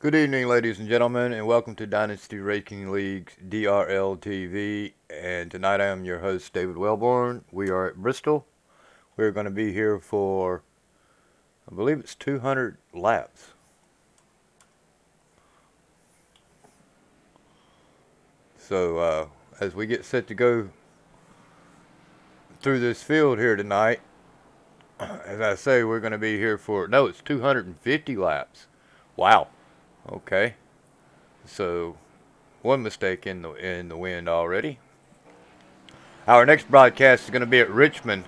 Good evening, ladies and gentlemen, and welcome to Dynasty Racing League's DRL TV. And tonight I am your host, David Wellborn. We are at Bristol. We're going to be here for, I believe it's 200 laps. So, as we get set to go through this field here tonight, as I say, we're going to be here for, no, it's 250 laps. Wow. Okay. So, one mistake in the wind already. Our next broadcast is going to be at Richmond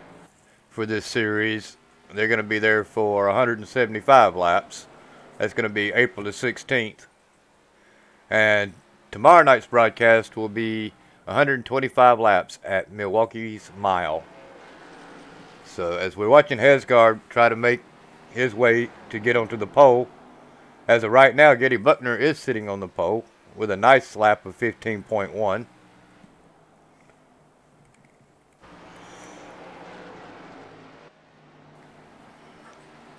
for this series. They're going to be there for 175 laps. That's going to be April the 16th. And tomorrow night's broadcast will be 125 laps at Milwaukee's Mile. So as we're watching Hesgard try to make his way to get onto the pole, as of right now, Getty Buckner is sitting on the pole with a nice lap of 15.1.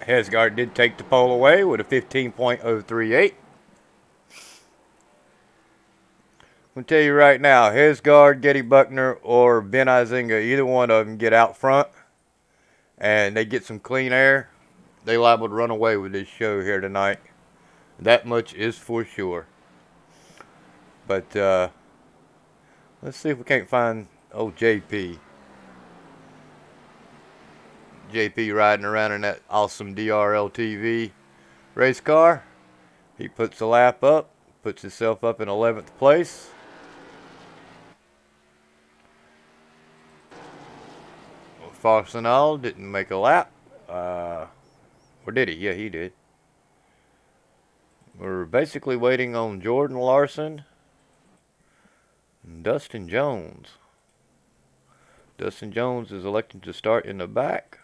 Hesgard did take the pole away with a 15.038. I'm going to tell you right now, Hesgard, Getty Buckner, or Ben Izinga, either one of them get out front and they get some clean air, they liable to run away with this show here tonight. That much is for sure. But let's see if we can't find old JP. JP riding around in that awesome DRL TV race car. He puts the lap up, puts himself up in 11th place. Farsenal didn't make a lap. Or did he? Yeah, he did. We're basically waiting on Jordan Larson and Dustin Jones. Dustin Jones is electing to start in the back.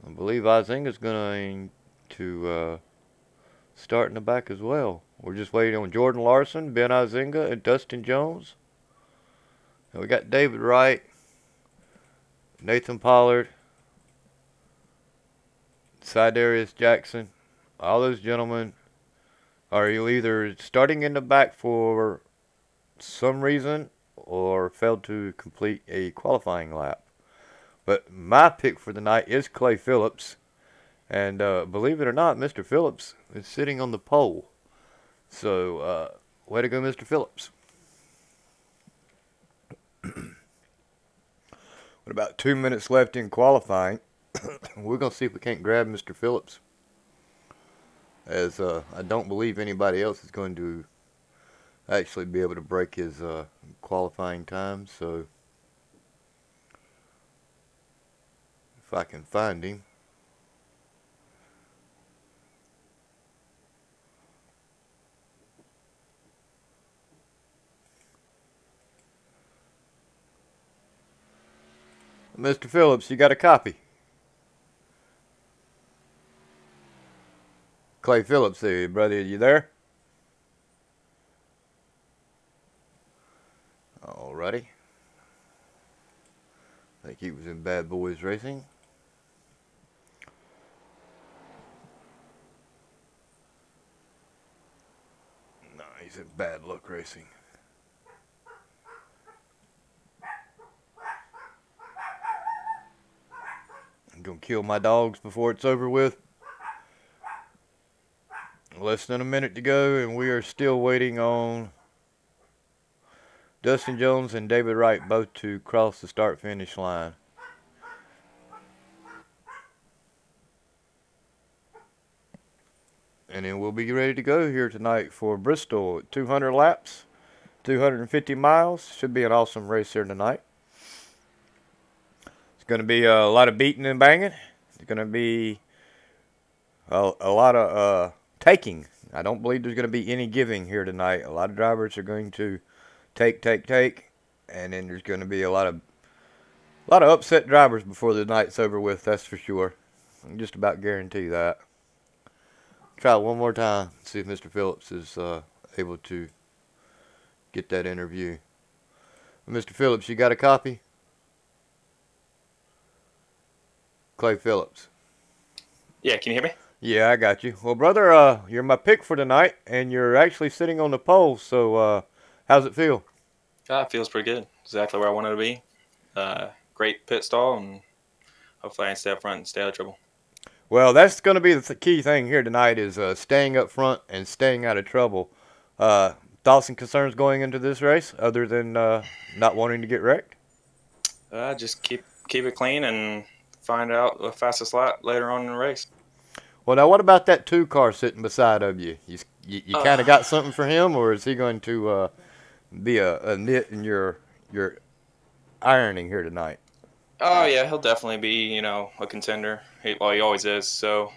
I believe Izinga's going to start in the back as well. We're just waiting on Jordan Larson, Ben Izinga, and Dustin Jones. And we got David Wright, Nathan Pollard, Sidarius Jackson. All those gentlemen are either starting in the back for some reason or failed to complete a qualifying lap. But my pick for the night is Clay Phillips. And believe it or not, Mr. Phillips is sitting on the pole. So, way to go, Mr. Phillips. With about 2 minutes left in qualifying, we're going to see if we can't grab Mr. Phillips. As I don't believe anybody else is going to actually be able to break his qualifying time. So, if I can find him. Mr. Phillips, you got a copy? Clay Phillips there, brother, you there? Alrighty. I think he was in Bad Boys Racing. No, he's in Bad Luck Racing. I'm gonna kill my dogs before it's over with. Less than a minute to go, and we are still waiting on Dustin Jones and David Wright both to cross the start-finish line. And then we'll be ready to go here tonight for Bristol. 200 laps, 250 miles. Should be an awesome race here tonight. It's going to be a lot of beating and banging. It's going to be a lot of taking. I don't believe there's going to be any giving here tonight. A lot of drivers are going to take, and then there's going to be a lot of upset drivers before the night's over with. That's for sure. I can just about guarantee that. Try one more time. See if Mr. Phillips is able to get that interview. Mr. Phillips, you got a copy? Clay Phillips. Yeah, can you hear me? Yeah, I got you. Well, brother, you're my pick for tonight, and you're actually sitting on the pole. So, how's it feel? It feels pretty good. Exactly where I wanted to be. Great pit stall, and hopefully I can stay up front and stay out of trouble. Well, that's going to be the key thing here tonight is staying up front and staying out of trouble. Uh, Thoughts and concerns going into this race, other than not wanting to get wrecked? Just keep it clean and find out the fastest lap later on in the race. Well, now what about that two car sitting beside of you? You kind of Uh, got something for him, or is he going to be a nit in your ironing here tonight? oh yeah, he'll definitely be a contender. He always is. So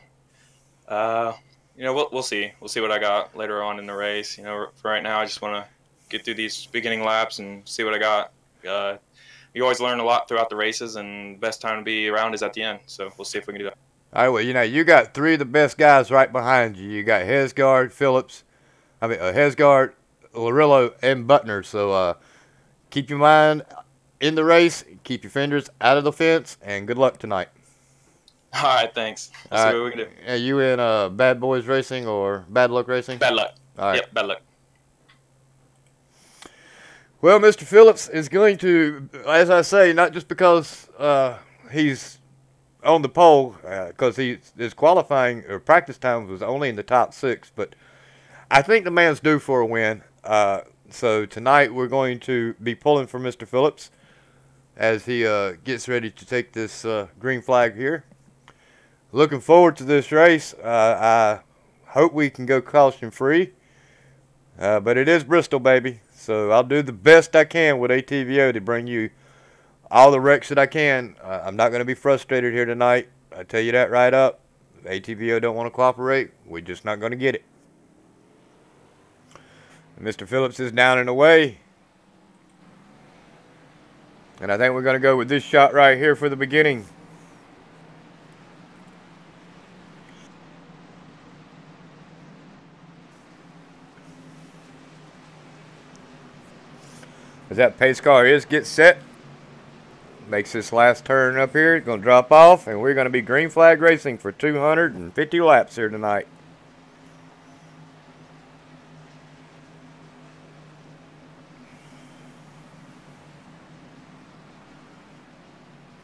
uh, we'll see. We'll see what I got later on in the race. For right now, I just want to get through these beginning laps and see what I got. You always learn a lot throughout the races, and the best time to be around is at the end. So we'll see if we can do that. All right, well, you got three of the best guys right behind you. You got Hesgard, Phillips, Hesgard, Larillo, and Butner. So keep your mind in the race, keep your fenders out of the fence, and good luck tonight. All right, thanks. We'll All see right, what we can do. are you in Bad Boys Racing or Bad Luck Racing? Bad luck. All right. Yep, bad luck. Well, Mr. Phillips is going to, as I say, not just because he's on the pole, because his qualifying or practice time was only in the top 6, but I think the man's due for a win. So tonight we're going to be pulling for Mr. Phillips as he gets ready to take this green flag here. Looking forward to this race. I hope we can go caution free, but it is Bristol, baby. So I'll do the best I can with ATVO to bring you all the wrecks that I can. I'm not going to be frustrated here tonight. I tell you that right up. If ATVO don't want to cooperate, we're just not going to get it. Mr. Phillips is down and away. And I think we're going to go with this shot right here for the beginning. As that pace car gets set, makes this last turn up here, it's going to drop off, and we're going to be green flag racing for 250 laps here tonight.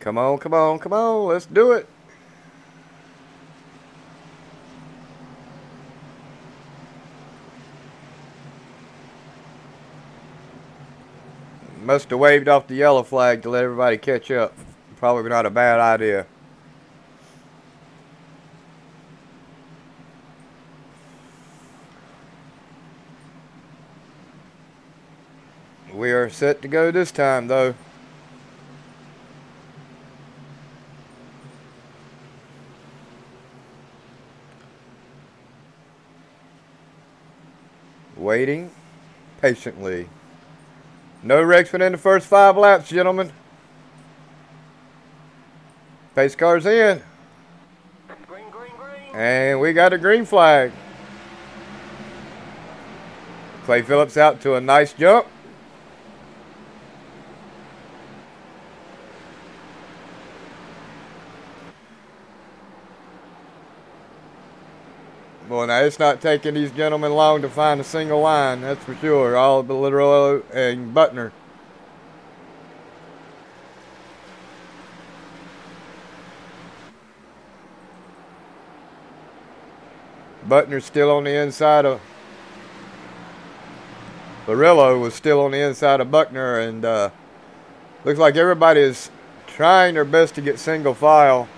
Come on, come on, come on, let's do it. Must have waved off the yellow flag to let everybody catch up. Probably not a bad idea. We are set to go this time, though. Waiting patiently. No wrecks within the first 5 laps, gentlemen. Pace car's in. Green, green, green. And we got a green flag. Clay Phillips out to a nice jump. Well, now it's not taking these gentlemen long to find a single line, that's for sure. All the Larillo and Butner. Butner's still on the inside of Larillo was still on the inside of Buckner, and looks like everybody is trying their best to get single file.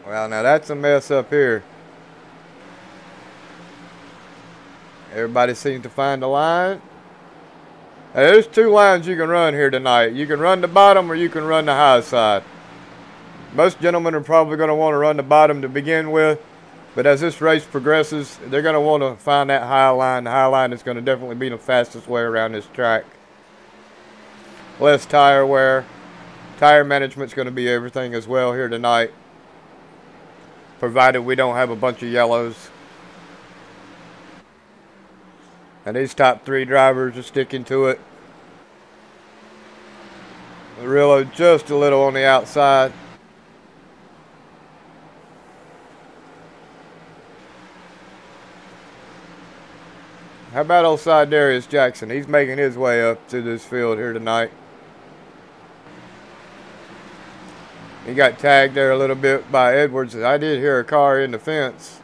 Well, now that's a mess up here. Everybody seems to find a line. Now, there's 2 lines you can run here tonight. You can run the bottom or you can run the high side. Most gentlemen are probably going to want to run the bottom to begin with, but as this race progresses, they're going to want to find that high line. The high line is going to definitely be the fastest way around this track. Less tire wear. Tire management's going to be everything as well here tonight, provided we don't have a bunch of yellows. And these top 3 drivers are sticking to it. Murillo just a little on the outside. How about old side Darius Jackson? He's making his way up to this field here tonight. He got tagged there a little bit by Edwards. I did hear a car in the fence.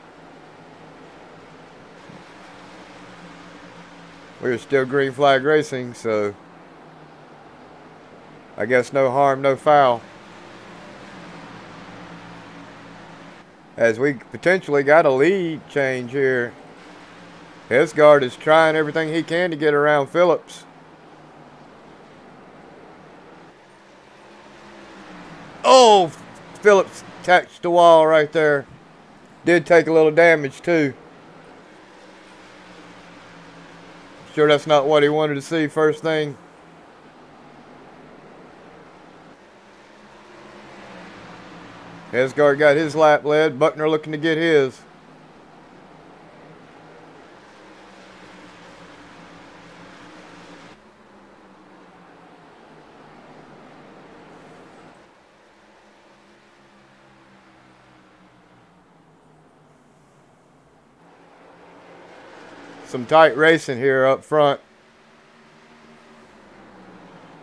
We're still green flag racing, so I guess no harm, no foul. As we potentially got a lead change here. Hesgard is trying everything he can to get around Phillips. Oh, Phillips touched the wall right there. Did take a little damage too. Sure that's not what he wanted to see first thing. Hesgard got his lap led. Buckner looking to get his. Some tight racing here up front.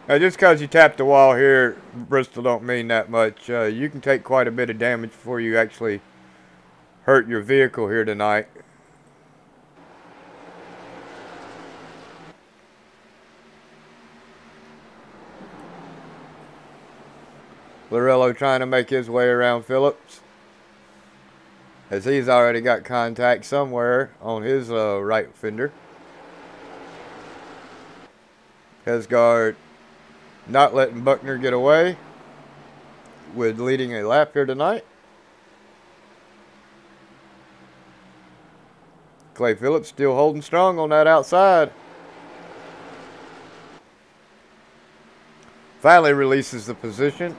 Now, just because you tap the wall here, Bristol don't mean that much. You can take quite a bit of damage before you actually hurt your vehicle here tonight. Lorello trying to make his way around Phillips, as he's already got contact somewhere on his right fender. Hesgard not letting Buckner get away with leading a lap here tonight. Clay Phillips still holding strong on that outside. Finally releases the position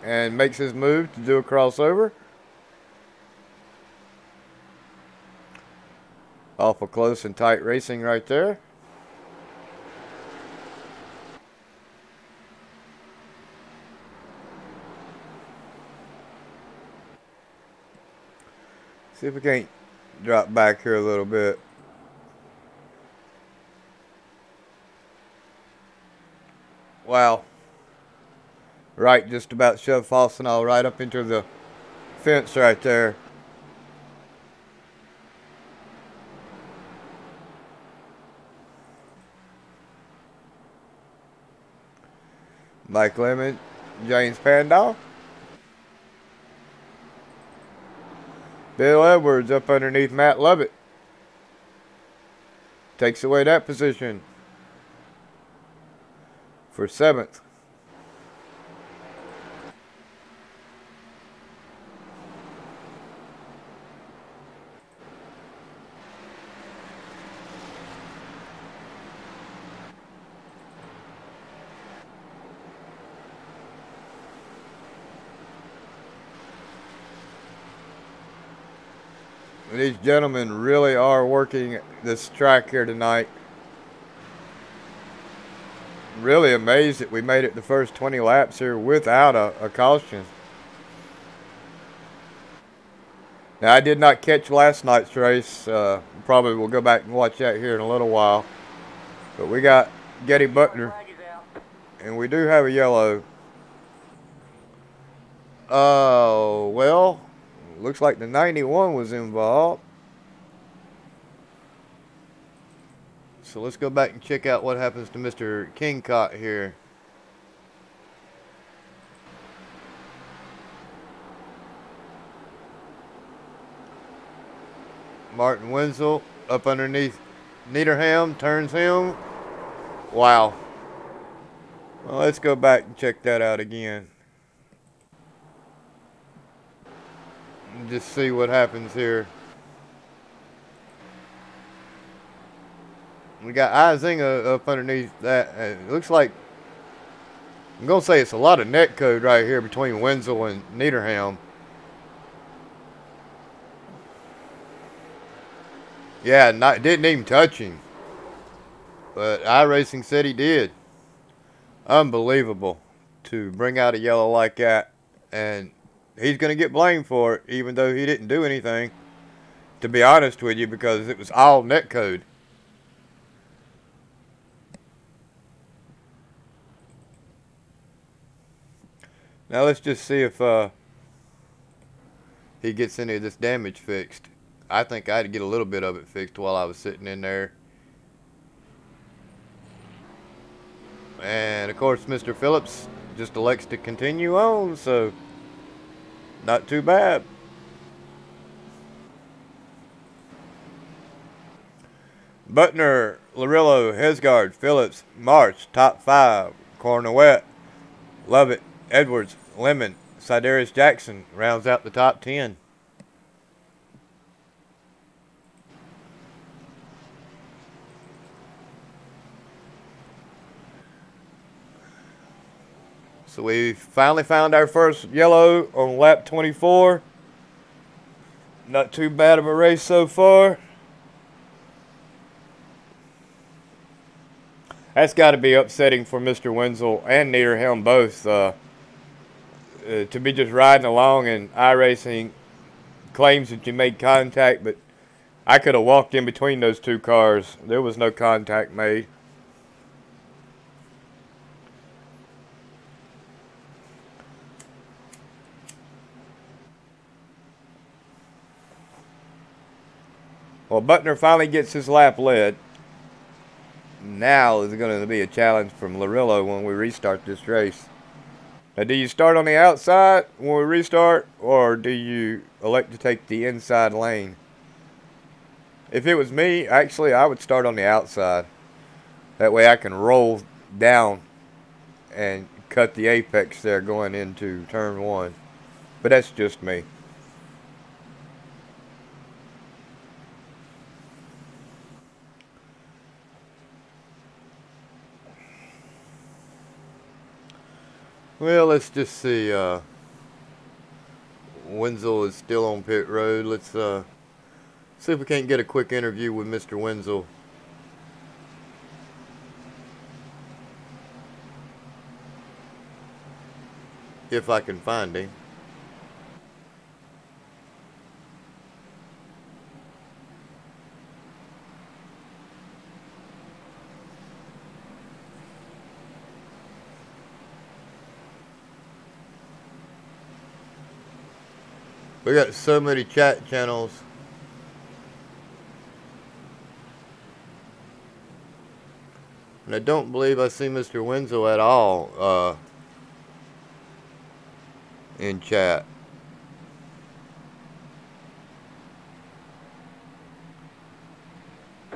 and makes his move to do a crossover. Awful close and tight racing right there. See if we can't drop back here a little bit. Wow. Right, just about shoved Falsenall right up into the fence right there. Mike Lemon, James Pandal. Bill Edwards up underneath Matt Lovett. Takes away that position for 7th. These gentlemen really are working this track here tonight. Really amazed that we made it the first 20 laps here without a caution. Now, I did not catch last night's race. Probably will go back and watch that here in a little while. But we got Getty Buckner, and we do have a yellow. Oh, well. Looks like the 91 was involved. So let's go back and check out what happens to Mr. Kingcott here. Martin Wenzel up underneath Niederham, turns him. Wow. Well, let's go back and check that out again. Just see what happens here. We got Izinga up underneath that. It looks like, I'm going to say it's a lot of net code right here between Wenzel and Niederham. Yeah, didn't even touch him. But iRacing said he did. Unbelievable to bring out a yellow like that. And he's going to get blamed for it, even though he didn't do anything, to be honest with you, because it was all netcode. Now let's just see if he gets any of this damage fixed. I think I had to get a little bit of it fixed while I was sitting in there. And of course Mr. Phillips just elects to continue on, so not too bad. Butner, Larillo, Hesgard, Phillips, March, top 5. Cornwett, Lovett, Edwards, Lemon, Sidarius Jackson rounds out the top 10. So we finally found our first yellow on lap 24. Not too bad of a race so far. That's got to be upsetting for Mr. Wenzel and Niederhelm both. To be just riding along and iRacing claims that you made contact, but I could have walked in between those two cars. There was no contact made. Well, Butner finally gets his lap led. Now is going to be a challenge from Larillo when we restart this race. Now, do you start on the outside when we restart, or do you elect to take the inside lane? If it was me, actually, I would start on the outside. That way I can roll down and cut the apex there going into turn 1. But that's just me. Well, let's just see. Wenzel is still on pit road. Let's see if we can't get a quick interview with Mr. Wenzel. If I can find him. We got so many chat channels. And I don't believe I see Mr. Wenzel at all in chat.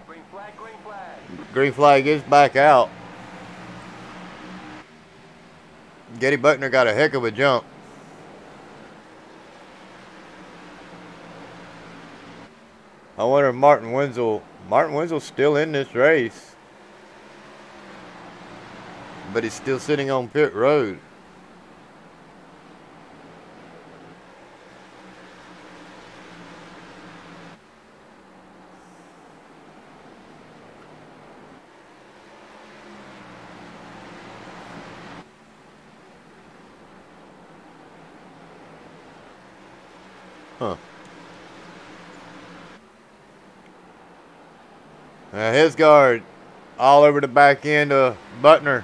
Green flag, green flag. Green flag is back out. Getty Butner got a heck of a jump. I wonder if Martin Wenzel's still in this race. But he's still sitting on pit road. Huh. His guard all over the back end of Butner.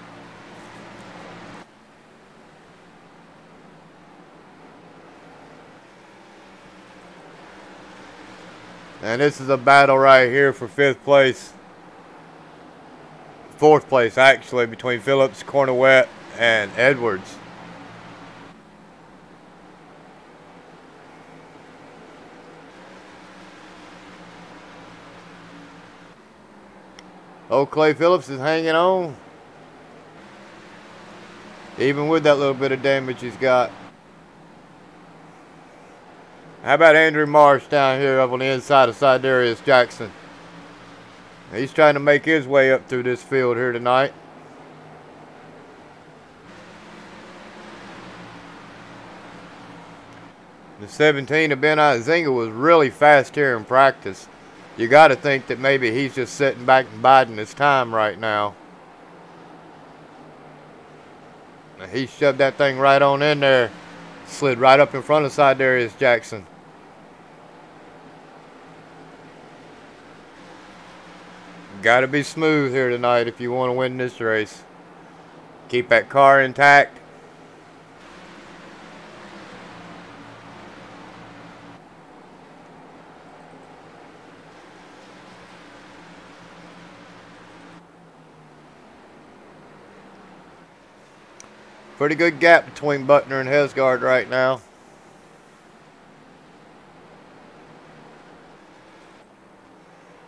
And this is a battle right here for 5th place. 4th place, actually, between Phillips, Cornwett, and Edwards. Old Clay Phillips is hanging on. Even with that little bit of damage he's got. How about Andrew Marsh down here up on the inside of Sidarius Jackson? He's trying to make his way up through this field here tonight. The 17 of Ben Izinga was really fast here in practice. You got to think that maybe he's just sitting back and biding his time right now. He shoved that thing right on in there. Slid right up in front of Sidarius Jackson. Got to be smooth here tonight if you want to win this race. Keep that car intact. Pretty good gap between Butner and Hesgard right now.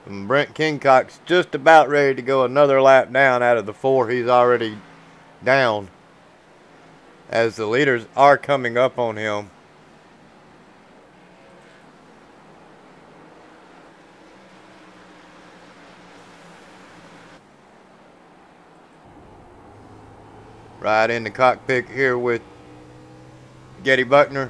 And Brent Kingcock's just about ready to go another lap down out of the 4 he's already down, as the leaders are coming up on him. Right in the cockpit here with Getty Buckner.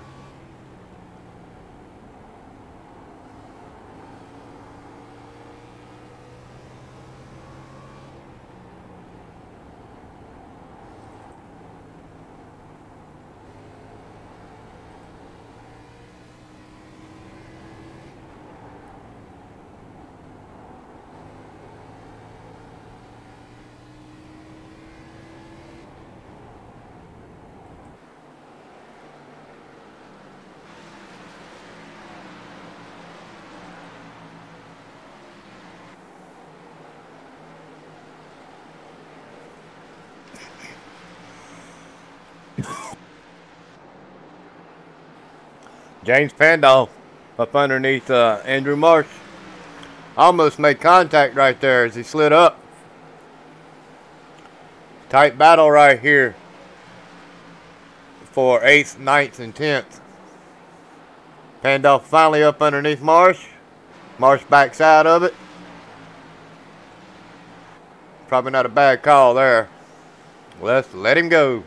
James Pandolf up underneath Andrew Marsh. Almost made contact right there as he slid up. Tight battle right here for 8th, 9th, and 10th. Pandolf finally up underneath Marsh. Marsh backs out of it. Probably not a bad call there. Let's let him go.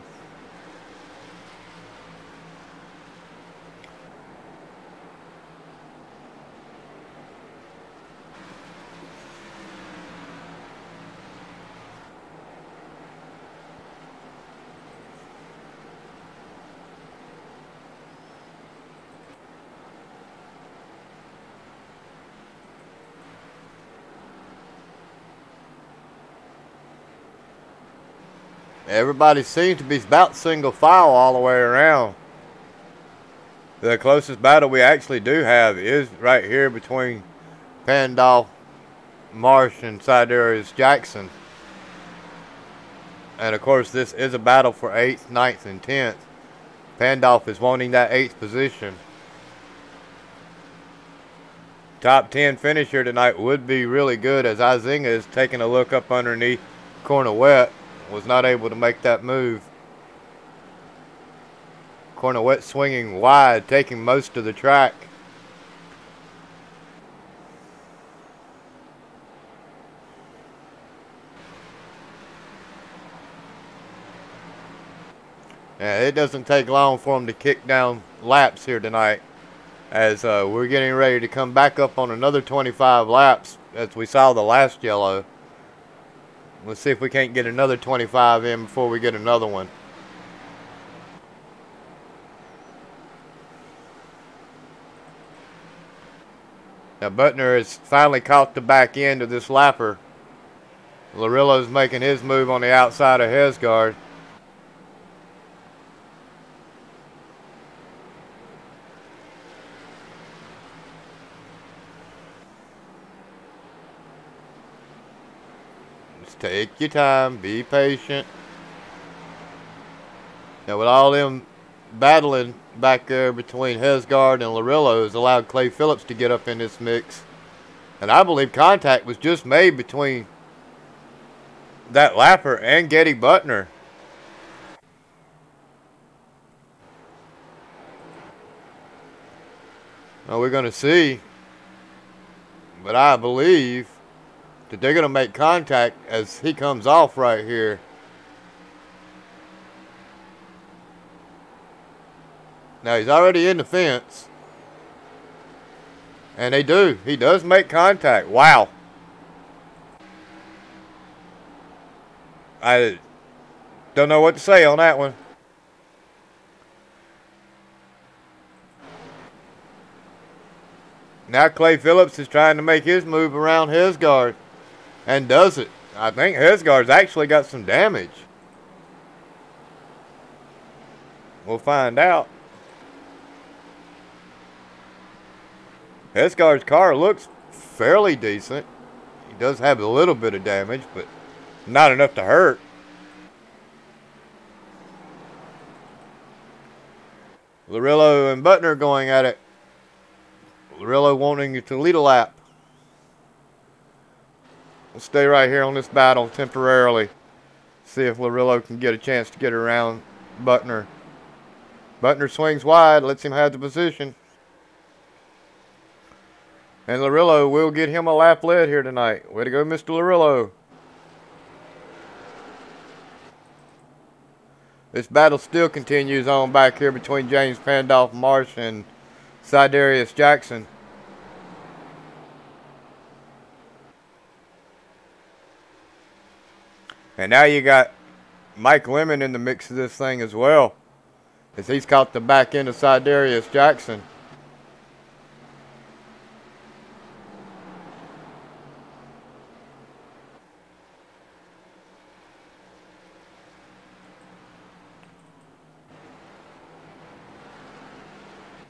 Everybody seems to be about single file all the way around. The closest battle we actually do have is right here between Pandolf, Marsh, and Sidarius Jackson. And of course this is a battle for 8th, 9th, and 10th. Pandolf is wanting that 8th position. Top 10 finish here tonight would be really good, as Izinga is taking a look up underneath Cornouette. Was not able to make that move. Cornouette swinging wide, taking most of the track. Yeah, it doesn't take long for them to kick down laps here tonight, as we're getting ready to come back up on another 25 laps as we saw the last yellow. Let's see if we can't get another 25 in before we get another one. Now Butner has finally caught the back end of this lapper. Larillo's making his move on the outside of Hesgard. Take your time, be patient. Now with all them battling back there between Hesgard and Larillo has allowed Clay Phillips to get up in this mix. And I believe contact was just made between that lapper and Getty Butner. Now we're going to see. But I believe that they're going to make contact as he comes off right here. Now he's already in the fence. And they do. He does make contact. Wow. I don't know what to say on that one. Now Clay Phillips is trying to make his move around Hesgard. And does it. I think Hesgard's actually got some damage. We'll find out. Hesgard's car looks fairly decent. He does have a little bit of damage, but not enough to hurt. Larillo and Butner going at it. Larillo wanting to lead a lap. We'll stay right here on this battle temporarily. See if Larillo can get a chance to get around Butner. Butner swings wide, lets him have the position. And Larillo will get him a lap lead here tonight. Way to go, Mr. Larillo. This battle still continues on back here between James Pandolph Marsh and Sidarius Jackson. And now you got Mike Lemon in the mix of this thing as well, as he's caught the back end of Sidarius Jackson.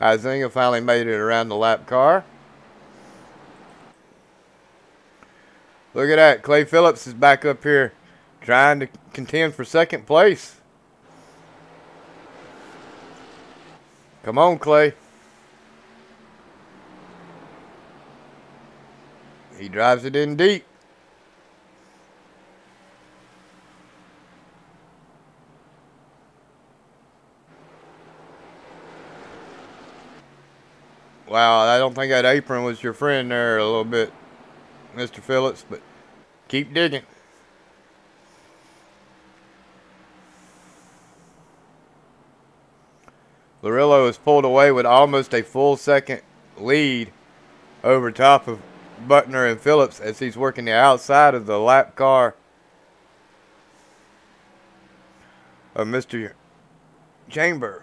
Izinga finally made it around the lap car. Look at that. Clay Phillips is back up here trying to contend for second place. Come on, Clay. He drives it in deep. Wow, I don't think that apron was your friend there a little bit, Mr. Phillips, but keep digging. Larillo is pulled away with almost a full second lead over top of Butner and Phillips as he's working the outside of the lap car of Mr. Chandler.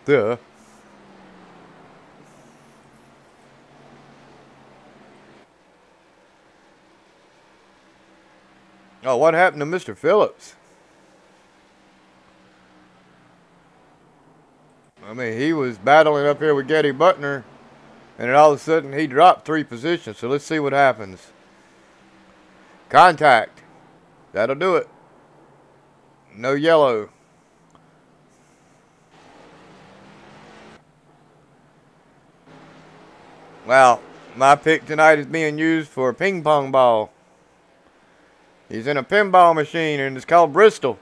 Duh. Oh, what happened to Mr. Phillips? I mean, he was battling up here with Getty Butner, and then all of a sudden he dropped 3 positions. So let's see what happens. Contact. That'll do it. No yellow. Wow, my pick tonight is being used for a ping pong ball. He's in a pinball machine, and it's called Bristol.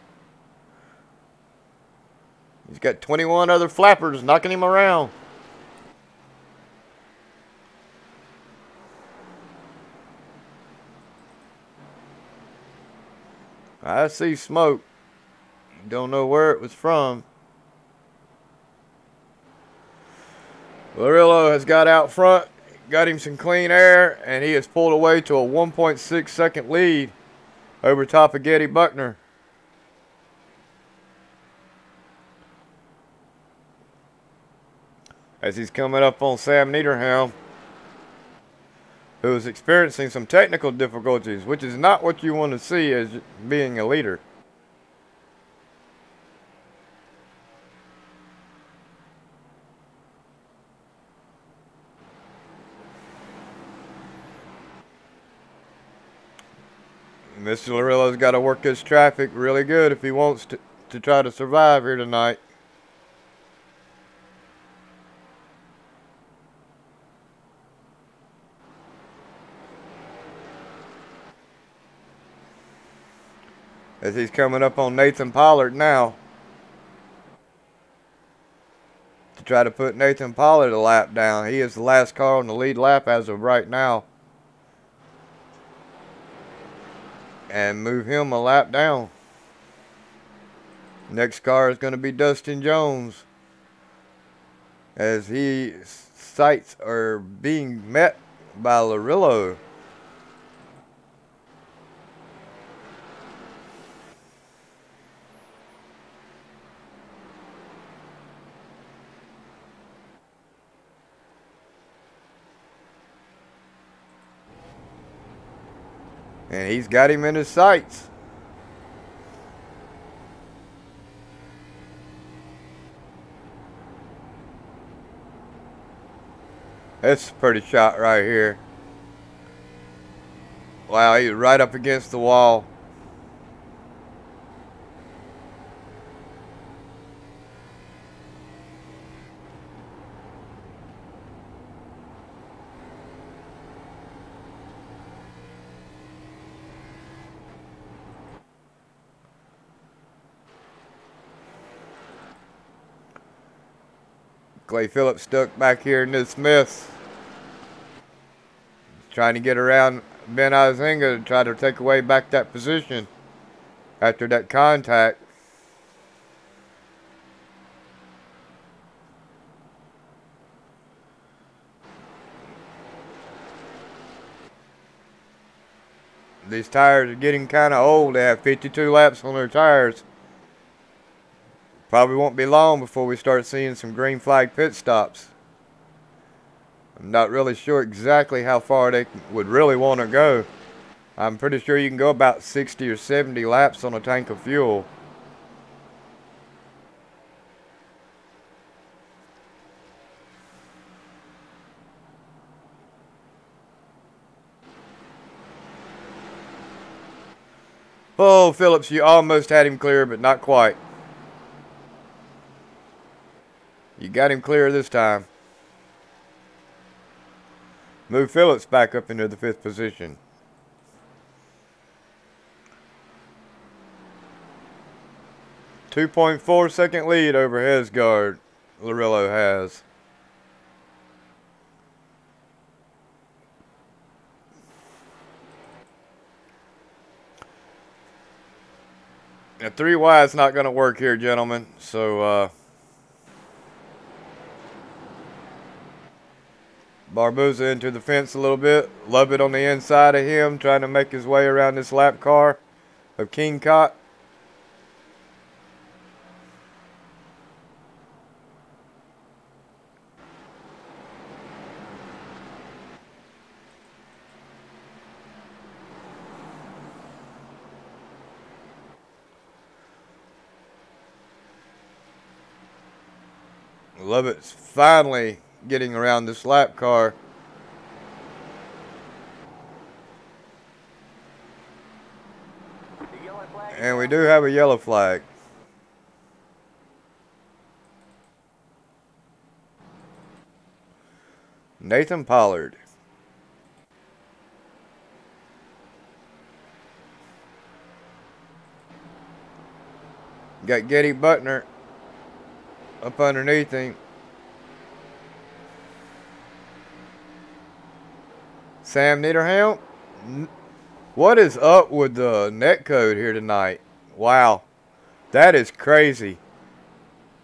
He's got 21 other flappers knocking him around. I see smoke. Don't know where it was from. Larillo has got out front, got him some clean air, and he has pulled away to a 1.6 second lead over top of Getty Buckner. As he's coming up on Sam Niederhelm, who is experiencing some technical difficulties, which is not what you want to see as being a leader. Mr. Larillo's got to work his traffic really good if he wants to try to survive here tonight. As he's coming up on Nathan Pollard now, to try to put Nathan Pollard a lap down. He is the last car on the lead lap as of right now. And move him a lap down. Next car is going to be Dustin Jones, as his sights are being met by Larillo. And he's got him in his sights. That's a pretty shot right here. Wow, he was right up against the wall. Clay Phillips stuck back here in this Smith, trying to get around Ben Izinga to try to take away back that position after that contact. These tires are getting kind of old. They have 52 laps on their tires. Probably won't be long before we start seeing some green flag pit stops. I'm not really sure exactly how far they would really want to go. I'm pretty sure you can go about 60 or 70 laps on a tank of fuel. Oh, Phillips, you almost had him clear, but not quite. You got him clear this time. Move Phillips back up into the 5th position. .4-second lead over Hesgard, Larillo has. Now 3 wide's not going to work here, gentlemen. So, Barboza into the fence a little bit. Lovett on the inside of him, trying to make his way around this lap car of King Cott. Lovett's finally getting around this lap car. And we do have a yellow flag. Nathan Pollard. Got Getty Butner up underneath him. Sam Niederhelm. What is up with the net code here tonight? Wow. That is crazy.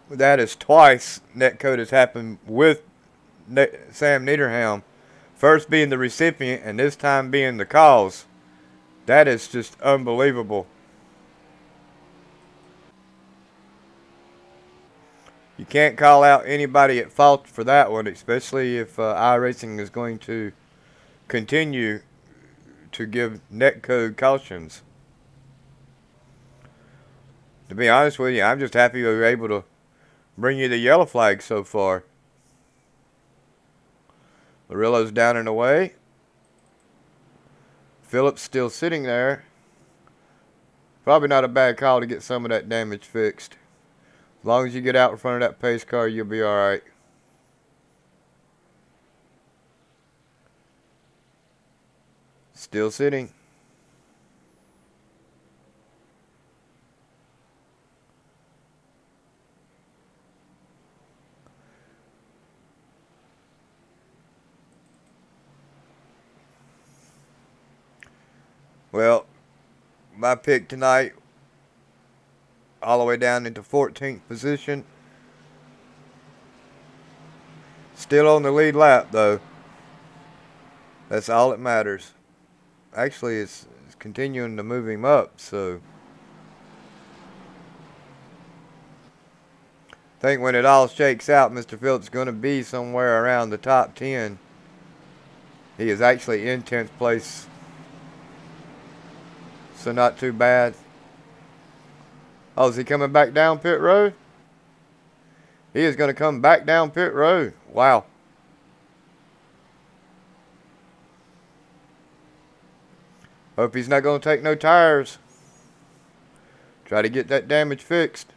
That is twice net code has happened with Sam Niederhelm. First being the recipient and this time being the cause. That is just unbelievable. You can't call out anybody at fault for that one, especially if iRacing is going to continue to give netcode cautions. To be honest with you, I'm just happy we were able to bring you the yellow flag so far. Larillo's down and away. Phillips still sitting there. Probably not a bad call to get some of that damage fixed. As long as you get out in front of that pace car, you'll be alright. Still sitting. Well, my pick tonight, all the way down into 14th position. Still on the lead lap, though. That's all that matters. Actually, it's continuing to move him up, so I think when it all shakes out, Mr. Phillips is going to be somewhere around the top 10. He is actually in 10th place, so not too bad. Oh, is he coming back down pit road? He is going to come back down pit road. Wow. Hope he's not going to take no tires. Try to get that damage fixed.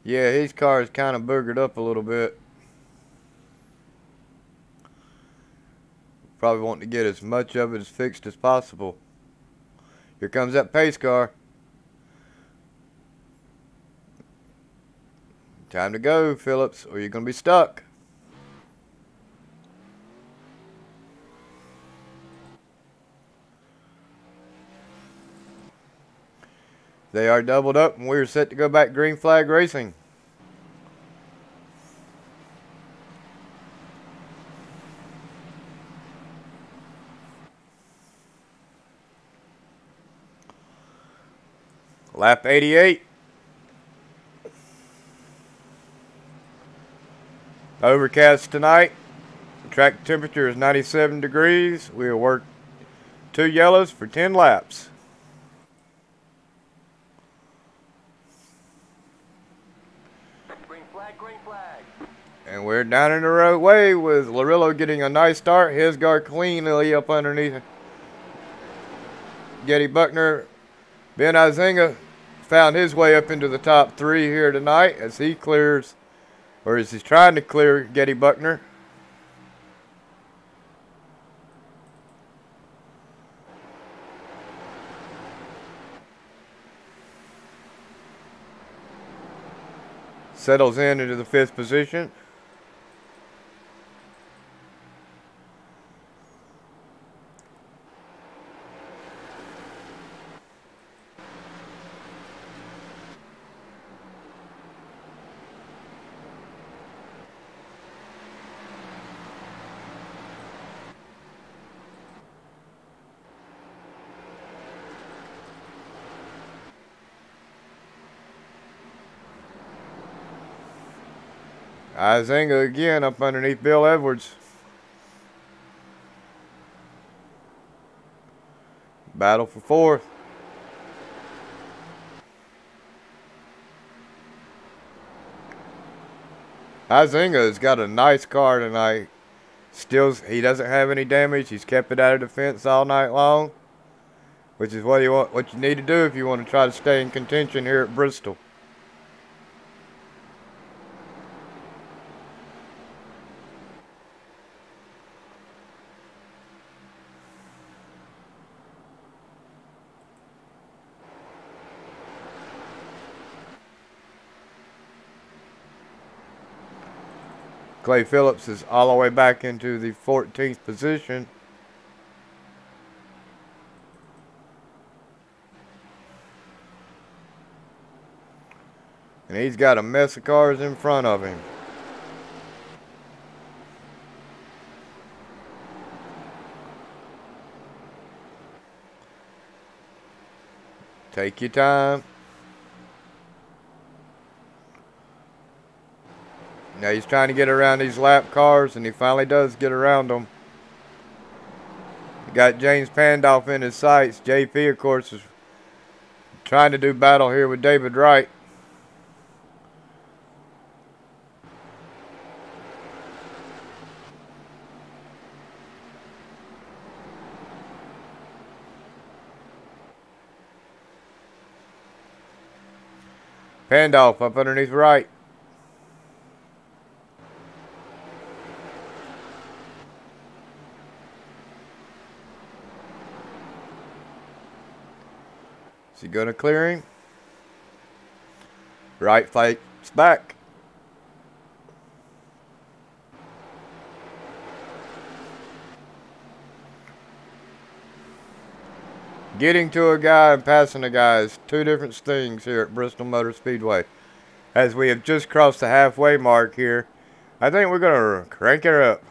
Yeah, his car is kind of boogered up a little bit. Probably wanting to get as much of it as fixed as possible. Here comes that pace car. Time to go, Phillips, or you're going to be stuck. They are doubled up, and we're set to go back green flag racing. Lap 88. Overcast tonight. Track temperature is 97 degrees. We'll work 2 yellows for 10 laps. Green flag, green flag. And we're down in the roadway with Larillo getting a nice start. His car cleanly up underneath Getty Buckner. Ben Izinga found his way up into the top 3 here tonight as he clears, or as he's trying to clear Getty Buckner. Settles in into the 5th position. Izinga again up underneath Bill Edwards. Battle for 4th. Izinga has got a nice car tonight. Still, he doesn't have any damage. He's kept it out of the fence all night long, which is what you need to do if you want to try to stay in contention here at Bristol. Clay Phillips is all the way back into the 14th position. And he's got a mess of cars in front of him. Take your time. Now he's trying to get around these lap cars, and he finally does get around them. Got James Pandolf in his sights. JP, of course, is trying to do battle here with David Wright. Pandolf up underneath Wright. Is he going to clear him? Right fights back. Getting to a guy and passing a guy is two different things here at Bristol Motor Speedway. As we have just crossed the halfway mark here, I think we're going to crank it up.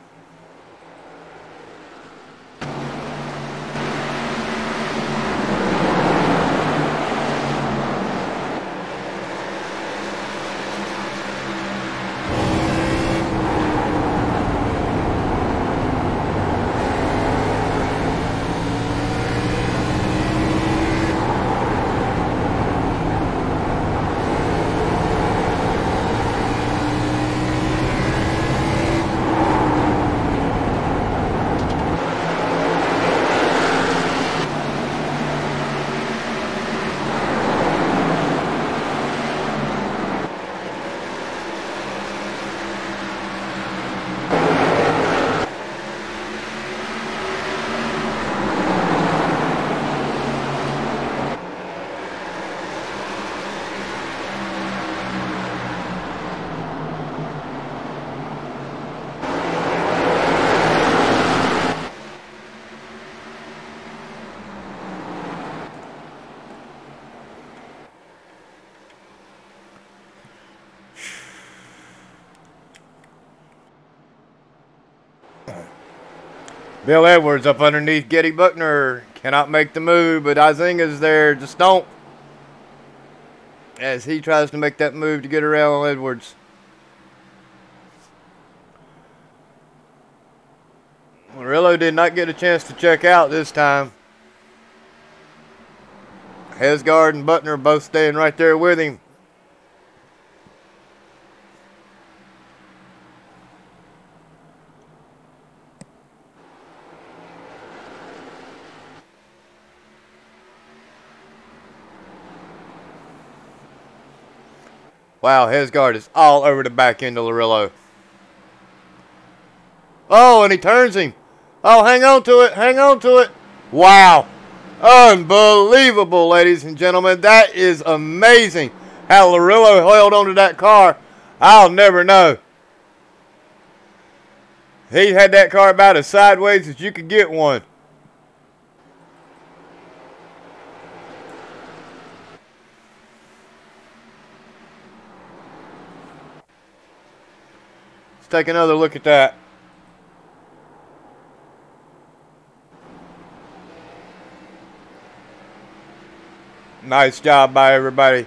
Bill Edwards up underneath Getty Buckner. Cannot make the move, but Izinga's there to stomp as he tries to make that move to get around Edwards. Murillo did not get a chance to check out this time. Hesgard and Buckner both staying right there with him. Wow, Hesgard is all over the back end of Murillo. Oh, and he turns him. Oh, hang on to it. Hang on to it. Wow. Unbelievable, ladies and gentlemen. That is amazing how Murillo held onto that car. I'll never know. He had that car about as sideways as you could get one. Let's take another look at that. Nice job by everybody.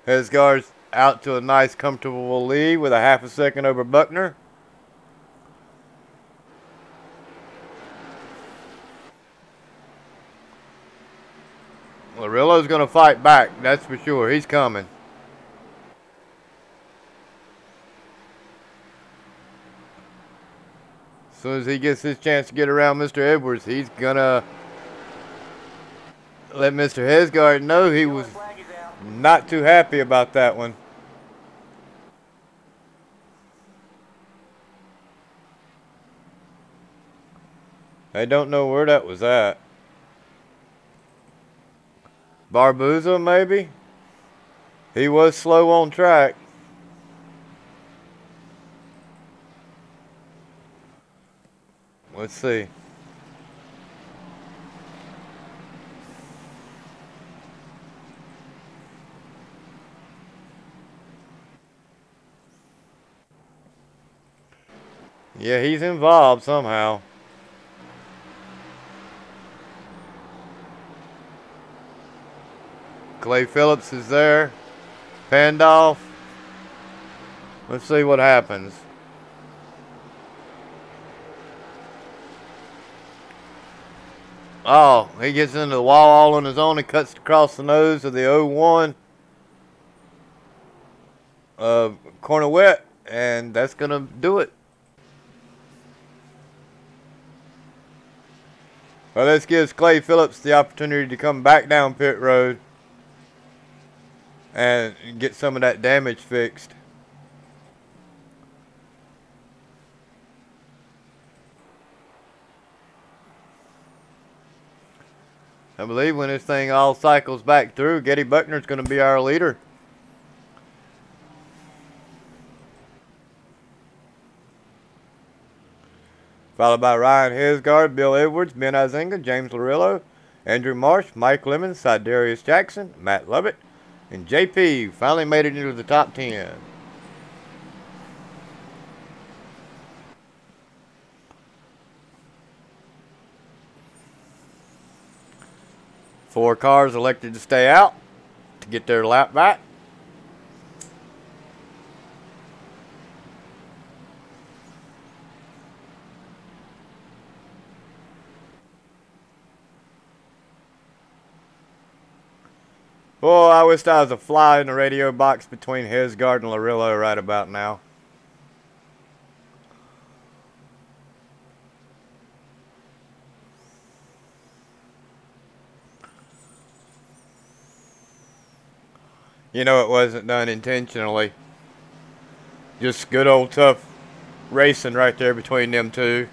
Hesgard's out to a nice comfortable lead with a half a second over Buckner. Murillo's going to fight back, that's for sure. He's coming. As soon as he gets his chance to get around Mr. Edwards, he's going to let Mr. Hesgard know he was not too happy about that one. I don't know where that was at. Barbuza, maybe? He was slow on track. Let's see. Yeah, he's involved somehow. Clay Phillips is there. Pandolf. Let's see what happens. Oh, he gets into the wall all on his own and cuts across the nose of the 01 Cornette, and that's going to do it. Well, this gives Clay Phillips the opportunity to come back down pit road and get some of that damage fixed. I believe when this thing all cycles back through, Getty Buckner's going to be our leader. Followed by Ryan Hesgard, Bill Edwards, Ben Izinga, James Larillo, Andrew Marsh, Mike Lemons, Sidarius Jackson, Matt Lovett, and JP finally made it into the top 10. Four cars elected to stay out to get their lap back. Boy, I wish I was a fly in the radio box between Hesgard and Larillo right about now. You know, it wasn't done intentionally. Just good old tough racing right there between them two.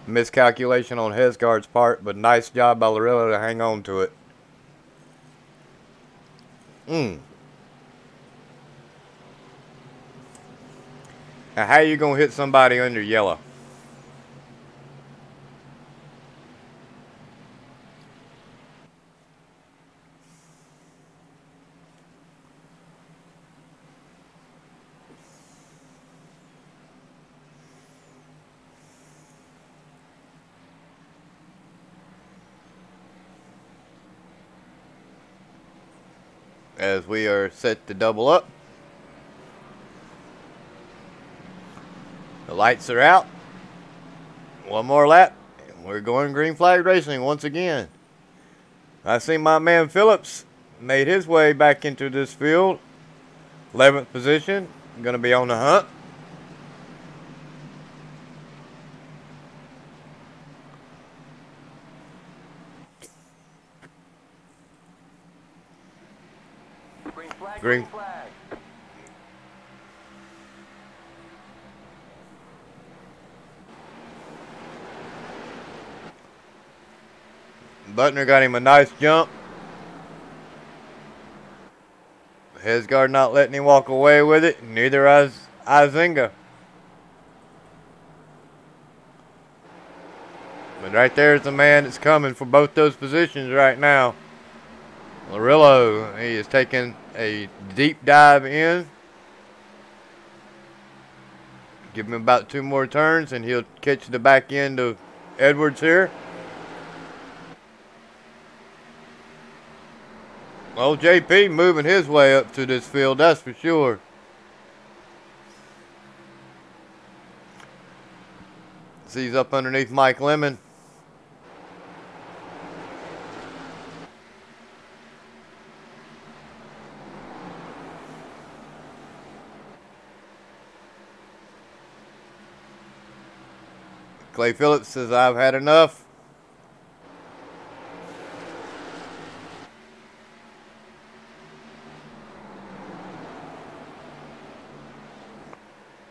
Miscalculation on Hesgard's part, but nice job by Larillo to hang on to it. Now, how you gonna hit somebody under yellow? As we are set to double up. The lights are out. One more lap. And we're going green flag racing once again. I see my man Phillips made his way back into this field. 11th position. Going to be on the hunt. Green flag. Butner got him a nice jump. Hesgard not letting him walk away with it. Neither is Izinga. But right there's the man that's coming for both those positions right now. Larillo, he is taking a deep dive in. Give him about 2 more turns and he'll catch the back end of Edwards here. Well, JP moving his way up to this field, that's for sure. See, he's up underneath Mike Lemon. Clay Phillips says, I've had enough.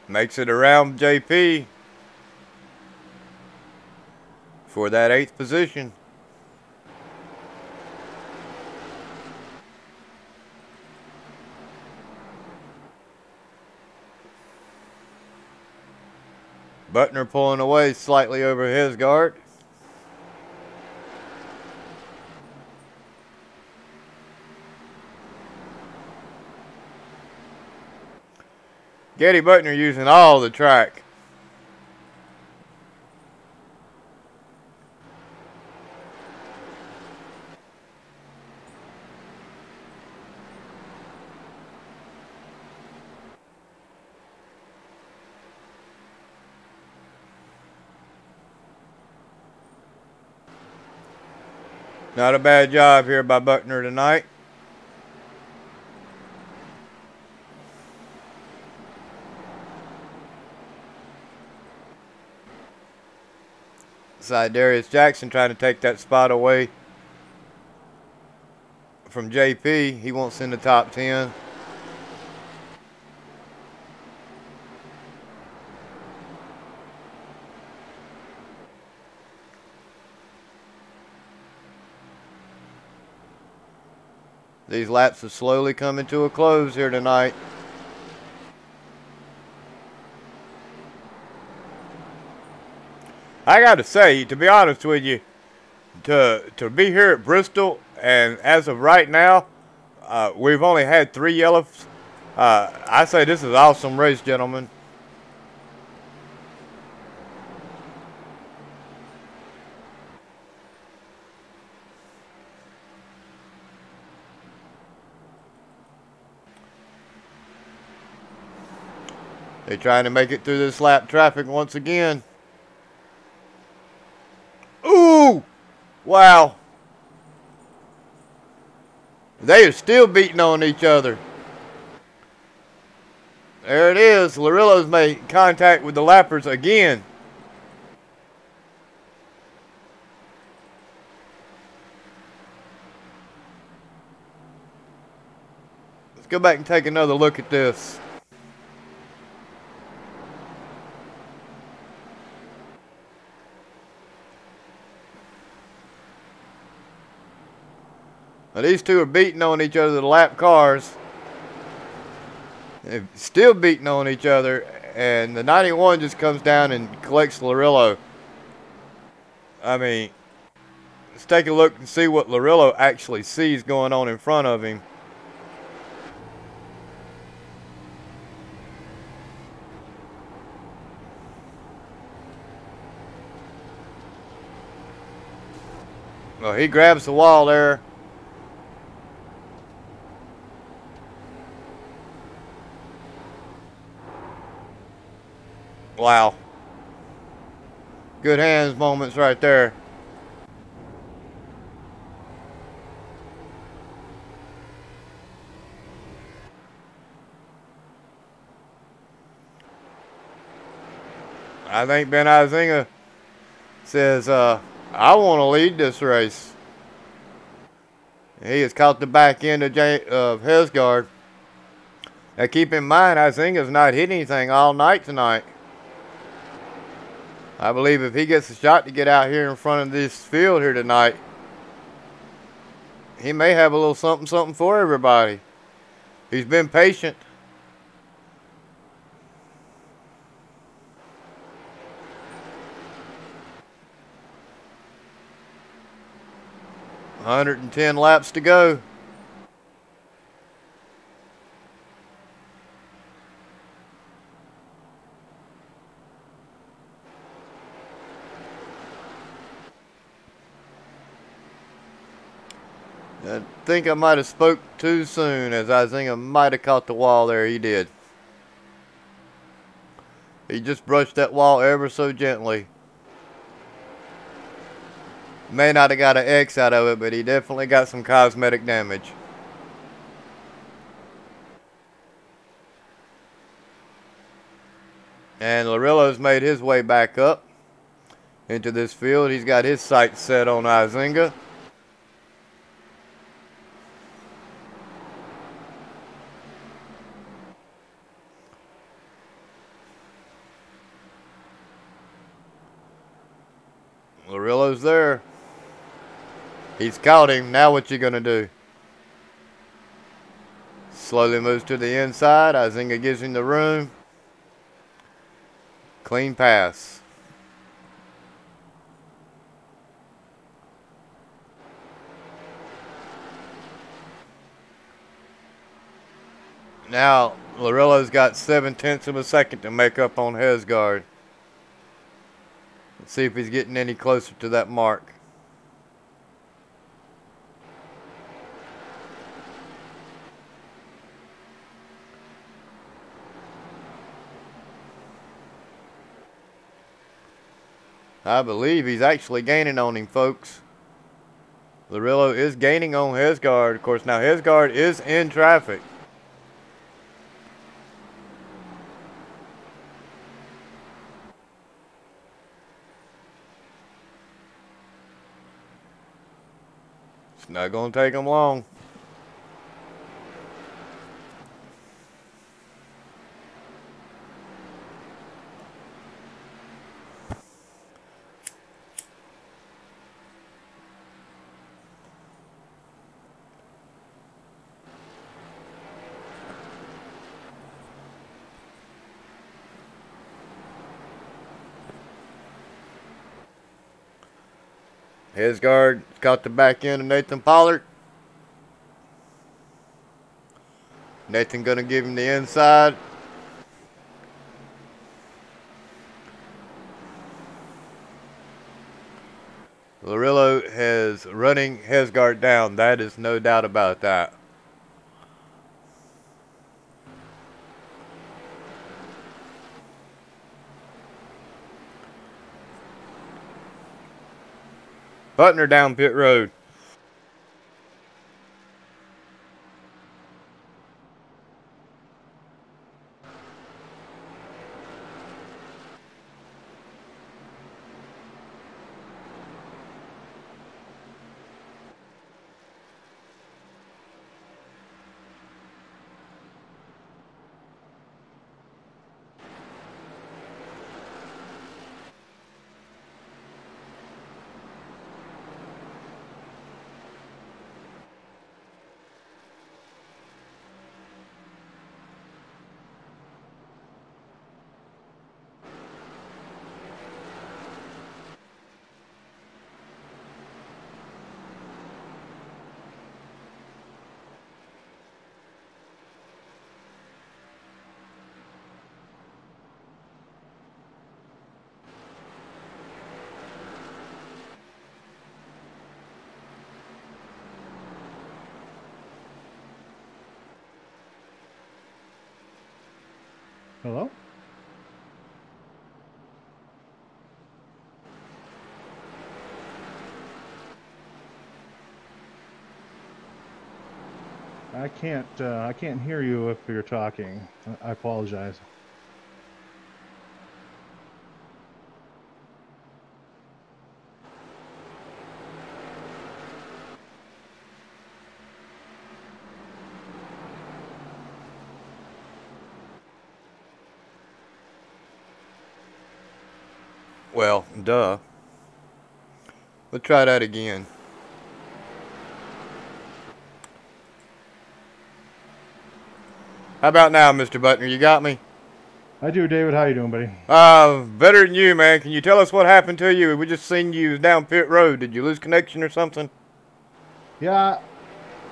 Makes it around JP for that 8th position. Butner pulling away slightly over Hesgard. Getty Butner using all the track. Not a bad job here by Buckner tonight. Darius Jackson trying to take that spot away from JP. He wants in the top 10. These laps are slowly coming to a close here tonight. I got to say, to be honest with you, to be here at Bristol, and as of right now, we've only had 3 yellows. I say this is an awesome race, gentlemen. They're trying to make it through this lap traffic once again. Ooh! Wow. They are still beating on each other. There it is. Larillo's made contact with the lappers again. Let's go back and take another look at this. Now these two are beating on each other, the lap cars. They're still beating on each other, and the 91 just comes down and collects Larillo. I mean, let's take a look and see what Larillo actually sees going on in front of him. Well, he grabs the wall there. Wow. Good hands moments right there. I think Ben Izinga says, I want to lead this race. He has caught the back end of Hesgard. Now keep in mind, Izinga's not hit anything all night tonight. I believe if he gets a shot to get out here in front of this field here tonight, he may have a little something, something for everybody. He's been patient. $110 laps to go. I think I might have spoke too soon, as Izinga might have caught the wall there. He did. He just brushed that wall ever so gently. May not have got an X out of it, but he definitely got some cosmetic damage. And Larillo's made his way back up into this field. He's got his sights set on Izinga. Larillo's there. He's caught him. Now what you gonna do? Slowly moves to the inside. Izinga gives him the room. Clean pass. Now Larillo's got 7/10 of a second to make up on Hesgard. Let's see if he's getting any closer to that mark. I believe he's actually gaining on him, folks. Larillo is gaining on Hesgard. Of course, now Hesgard is in traffic. not going to take them long. Hesgard got the back end of Nathan Pollard. Nathan gonna give him the inside. Larillo has running Hesgard down. That is no doubt about that. Butner down pit road. Hello? I can't hear you if you're talking. I apologize. Well, duh. Let's try that again. How about now, Mr. Butner? You got me? I do, David. How you doing, buddy? Better than you, man. Can you tell us what happened to you? We just seen you down pit road. Did you lose connection or something? Yeah,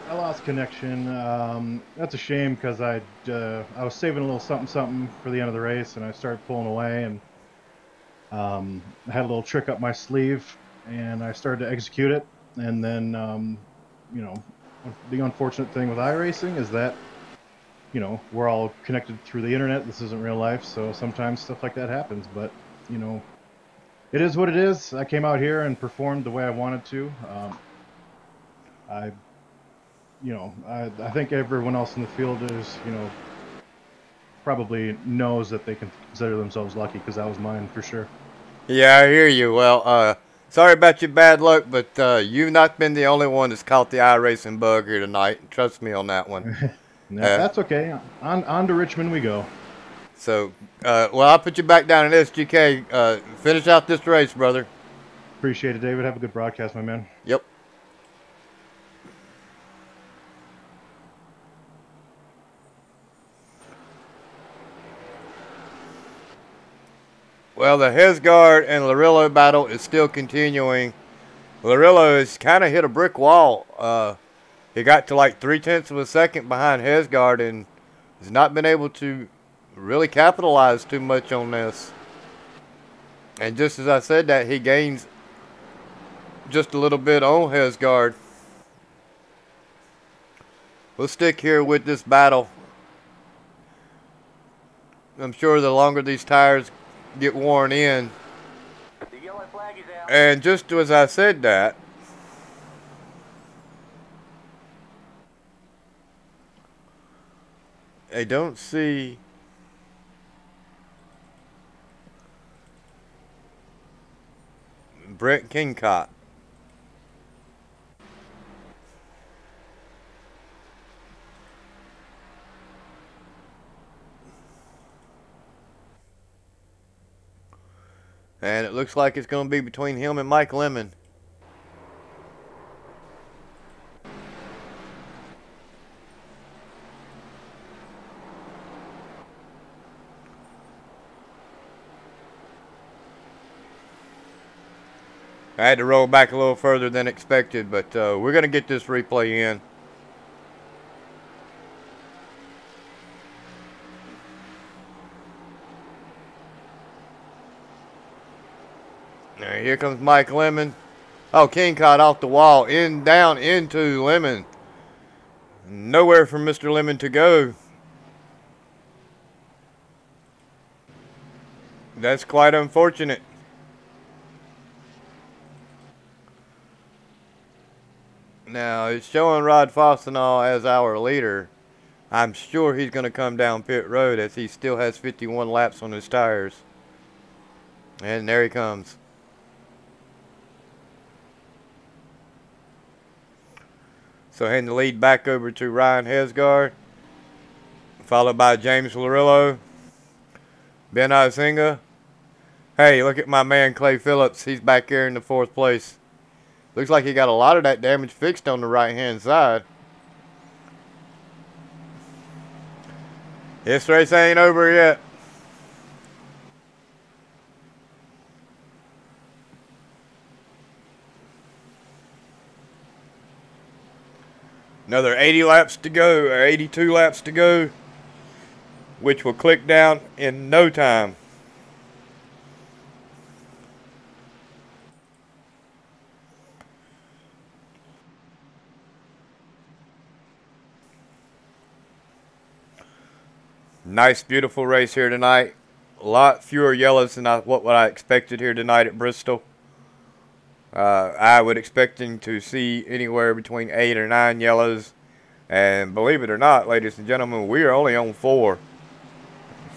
I lost connection. That's a shame because I was saving a little something for the end of the race, and I started pulling away, and I had a little trick up my sleeve, and I started to execute it. And then, you know, the unfortunate thing with iRacing is that, you know, we're all connected through the internet. This isn't real life, so sometimes stuff like that happens. But, you know, it is what it is. I came out here and performed the way I wanted to. I think everyone else in the field is, you know, probably knows that they can consider themselves lucky, because that was mine for sure. Yeah, I hear you. Well, sorry about your bad luck, but you've not been the only one that's caught the iRacing bug here tonight. Trust me on that one. No, that's okay. On to Richmond we go. So, well, I'll put you back down in SGK. Finish out this race, brother. Appreciate it, David. Have a good broadcast, my man. Yep. Well, the Hesgard and Larillo battle is still continuing. Larillo has kind of hit a brick wall. He got to like 0.3 of a second behind Hesgard and has not been able to really capitalize too much on this. And just as I said that, he gains just a little bit on Hesgard. We'll stick here with this battle. I'm sure the longer these tires get worn in. The yellow flag is out. And just as I said that, I don't see Brent Kingcott. And it looks like it's going to be between him and Mike Lemon. I had to roll back a little further than expected, but we're going to get this replay in. Now, here comes Mike Lemon. Oh, King caught off the wall, down into Lemon. Nowhere for Mr. Lemon to go. That's quite unfortunate. Now, it's showing Rod Fossenall as our leader. I'm sure he's going to come down pit road as he still has 51 laps on his tires. And there he comes. So handing the lead back over to Ryan Hesgard, followed by James Larillo, Ben Izinga. Hey, look at my man Clay Phillips. He's back here in the 4th place. Looks like he got a lot of that damage fixed on the right-hand side. This race ain't over yet. Another 80 laps to go, or 82 laps to go, which will click down in no time. Nice, beautiful race here tonight. A lot fewer yellows than what I expected here tonight at Bristol. I would expecting to see anywhere between 8 or 9 yellows. And believe it or not, ladies and gentlemen, we are only on 4.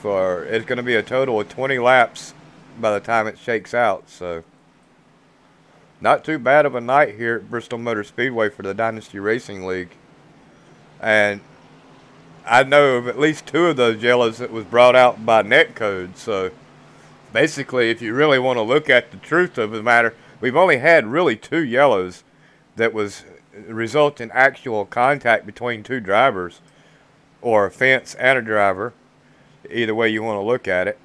It's going to be a total of 20 laps by the time it shakes out. So, not too bad of a night here at Bristol Motor Speedway for the Dynasty Racing League. And I know of at least 2 of those yellows that was brought out by netcode. So basically, if you really want to look at the truth of the matter, we've only had really 2 yellows that was result in actual contact between 2 drivers, or a fence and a driver, either way you want to look at it.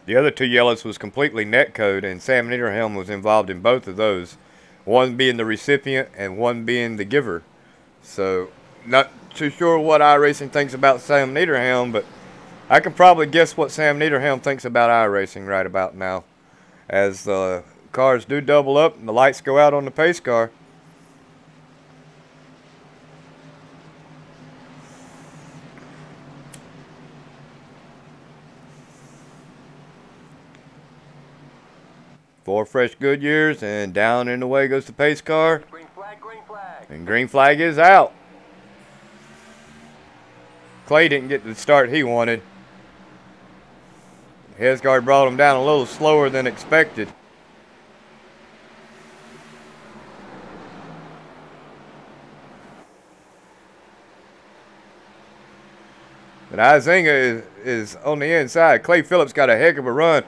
The other 2 yellows was completely netcode, and Sam Niederhelm was involved in both of those, one being the recipient and one being the giver. So not too sure what iRacing thinks about Sam Niederhelm, but I can probably guess what Sam Niederhelm thinks about iRacing right about now, as the cars do double up and the lights go out on the pace car. Four fresh Goodyears, and down and away goes the pace car. Green flag, green flag. And green flag is out. Clay didn't get the start he wanted. Hesgard brought him down a little slower than expected. But Izinga is on the inside. Clay Phillips got a heck of a run.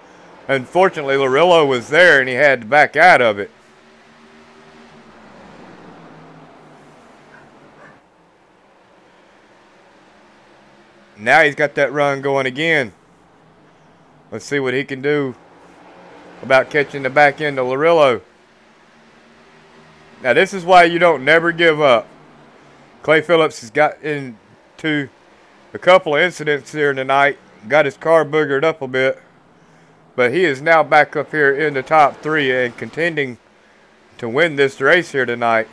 Unfortunately, Larillo was there and he had to back out of it. Now he's got that run going again. Let's see what he can do about catching the back end of Larillo. Now this is why you don't never give up. Clay Phillips has got into a couple of incidents here tonight. Got his car boogered up a bit. But he is now back up here in the top 3 and contending to win this race here tonight.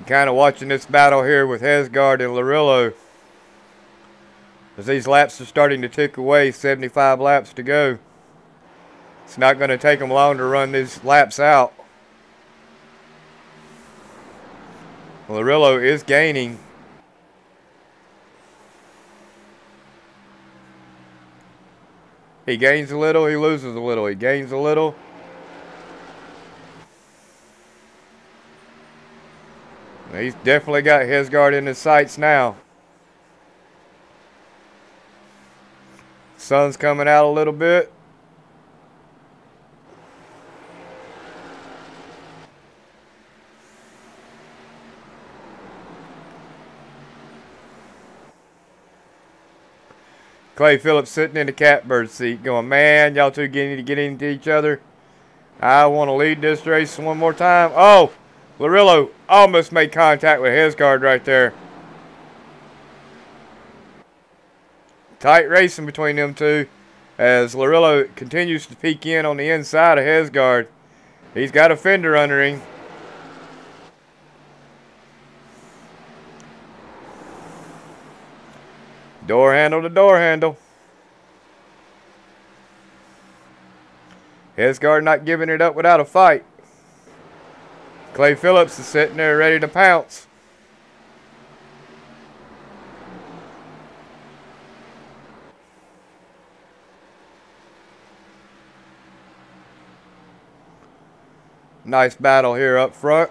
Kind of watching this battle here with Hesgard and Larillo, as these laps are starting to tick away. 75 laps to go. It's not going to take them long to run these laps out. Larillo is gaining. He gains a little, he loses a little. He gains a little. He's definitely got Hesgard in his sights now. Sun's coming out a little bit. Clay Phillips sitting in the catbird seat going, man, y'all two need to get into each other. I want to lead this race one more time. Oh, Larillo almost made contact with Hesgard right there. Tight racing between them two as Larillo continues to peek in on the inside of Hesgard. He's got a fender under him. Door handle to door handle. Hesgard not giving it up without a fight. Clay Phillips is sitting there ready to pounce. Nice battle here up front.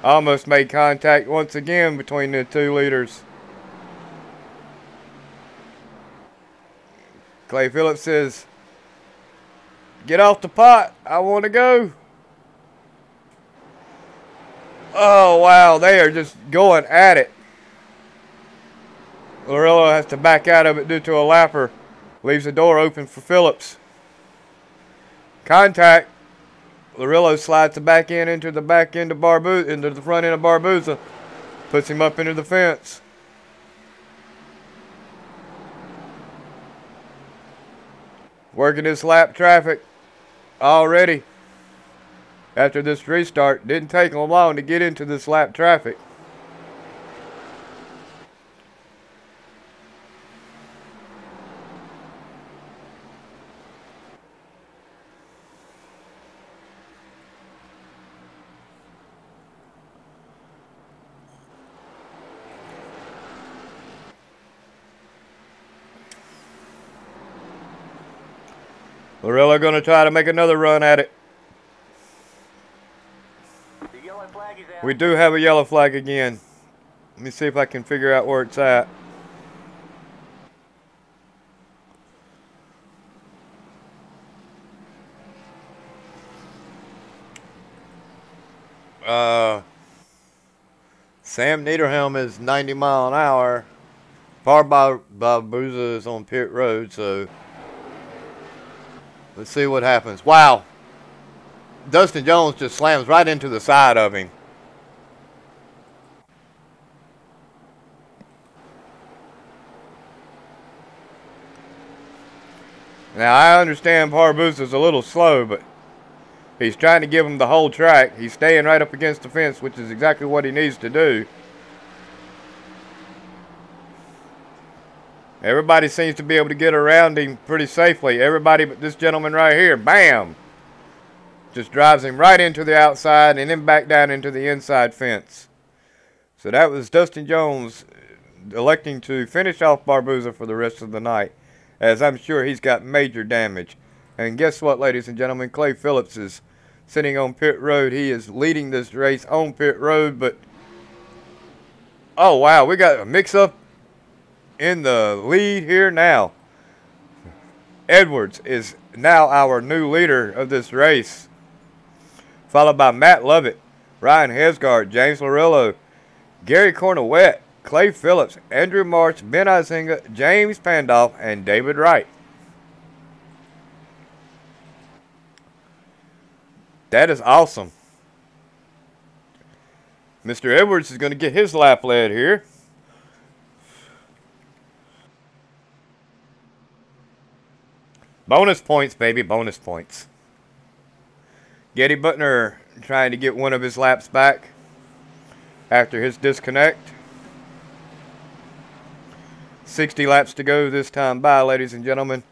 Almost made contact once again between the two leaders. Clay Phillips says, get off the pot. I want to go. Oh, wow. They are just going at it. Larillo has to back out of it due to a lapper. Leaves the door open for Phillips. Contact. Larillo slides the back end into the back end of Barboza, into the front end of Barboza. Puts him up into the fence. Working this lap traffic already. After this restart, didn't take them long to get into this lap traffic. Larillo going to try to make another run at it. The yellow flag is out. We do have a yellow flag again. Let me see if I can figure out where it's at. Sam Niederhelm is 90 mile an hour. Barboza is on pit road, so let's see what happens. Wow. Dustin Jones just slams right into the side of him. Now, I understand Barboza's a little slow, but he's trying to give him the whole track. He's staying right up against the fence, which is exactly what he needs to do. Everybody seems to be able to get around him pretty safely. Everybody but this gentleman right here. Bam! Just drives him right into the outside and then back down into the inside fence. So that was Dustin Jones electing to finish off Barboza for the rest of the night, as I'm sure he's got major damage. And guess what, ladies and gentlemen? Clay Phillips is sitting on pit road. He is leading this race on pit road, but oh wow, we got a mix-up in the lead here now. Edwards is now our new leader of this race, followed by Matt Lovett, Ryan Hesgard, James Larillo, Gary Cornwett, Clay Phillips, Andrew March, Ben Izinga, James Pandolf, and David Wright. That is awesome. Mr. Edwards is going to get his lap led here. Bonus points, baby, bonus points. Getty Butner trying to get one of his laps back after his disconnect. 60 laps to go this time by, ladies and gentlemen.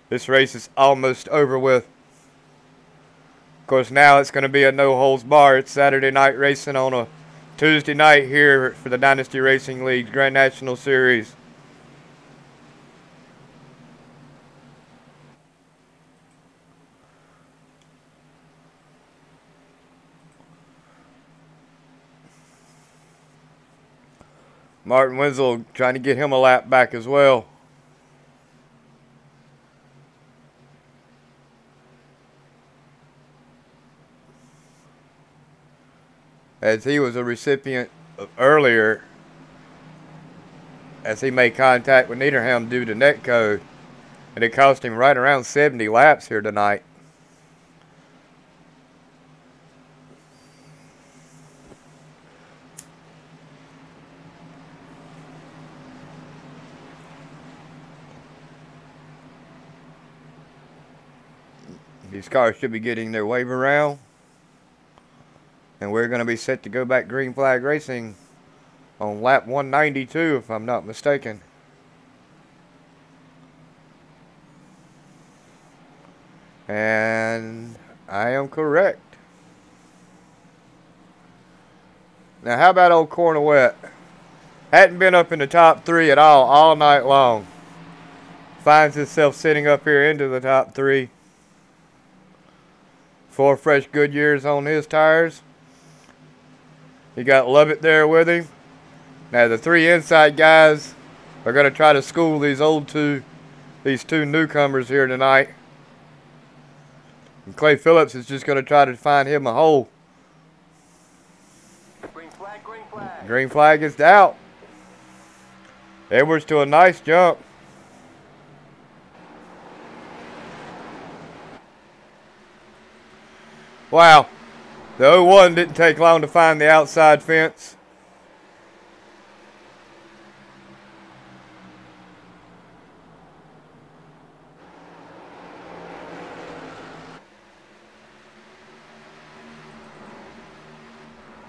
This race is almost over with. Of course, now it's going to be a no-holds-bar. It's Saturday night racing on a Tuesday night here for the Dynasty Racing League's Grand National Series. Martin Wenzel trying to get him a lap back as well. As he was a recipient of earlier, as he made contact with Niederham due to netcode, and it cost him right around 70 laps here tonight. These cars should be getting their wave around. And we're going to be set to go back green flag racing on lap 192, if I'm not mistaken. And I am correct. Now, how about old Cornwet? Hadn't been up in the top 3 at all night long. Finds himself sitting up here into the top 3. 4 fresh Goodyears on his tires. He got Lovett there with him. Now the 3 inside guys are going to try to school these two newcomers here tonight. And Clay Phillips is just going to try to find him a hole. Green flag, green flag. Green flag is out. Edwards to a nice jump. Wow. The 01 didn't take long to find the outside fence.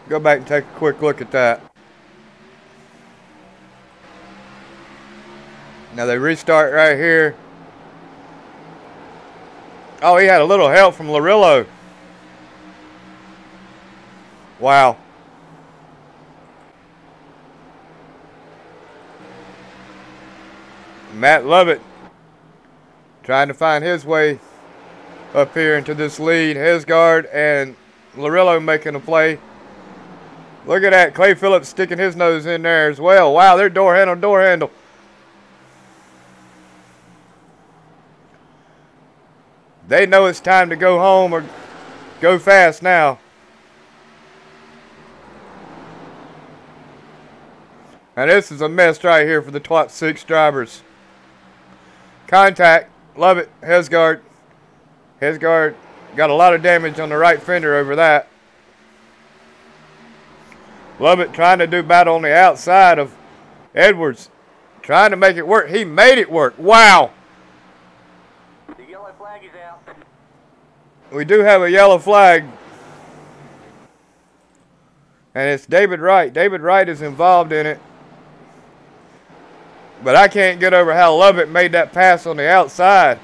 Go back and take a quick look at that. Now they restart right here. Oh, he had a little help from Larillo. Wow. Matt Lovett trying to find his way up here into this lead. Hesgard and Larillo making a play. Look at that. Clay Phillips sticking his nose in there as well. Wow, they're door handle. They know it's time to go home or go fast now. And this is a mess right here for the top 6 drivers. Contact. Lovett. Hesgard. Hesgard got a lot of damage on the right fender over that. Lovett trying to do battle on the outside of Edwards. Trying to make it work. He made it work. Wow. The yellow flag is out. We do have a yellow flag. And it's David Wright. David Wright is involved in it. But I can't get over how Lovett made that pass on the outside.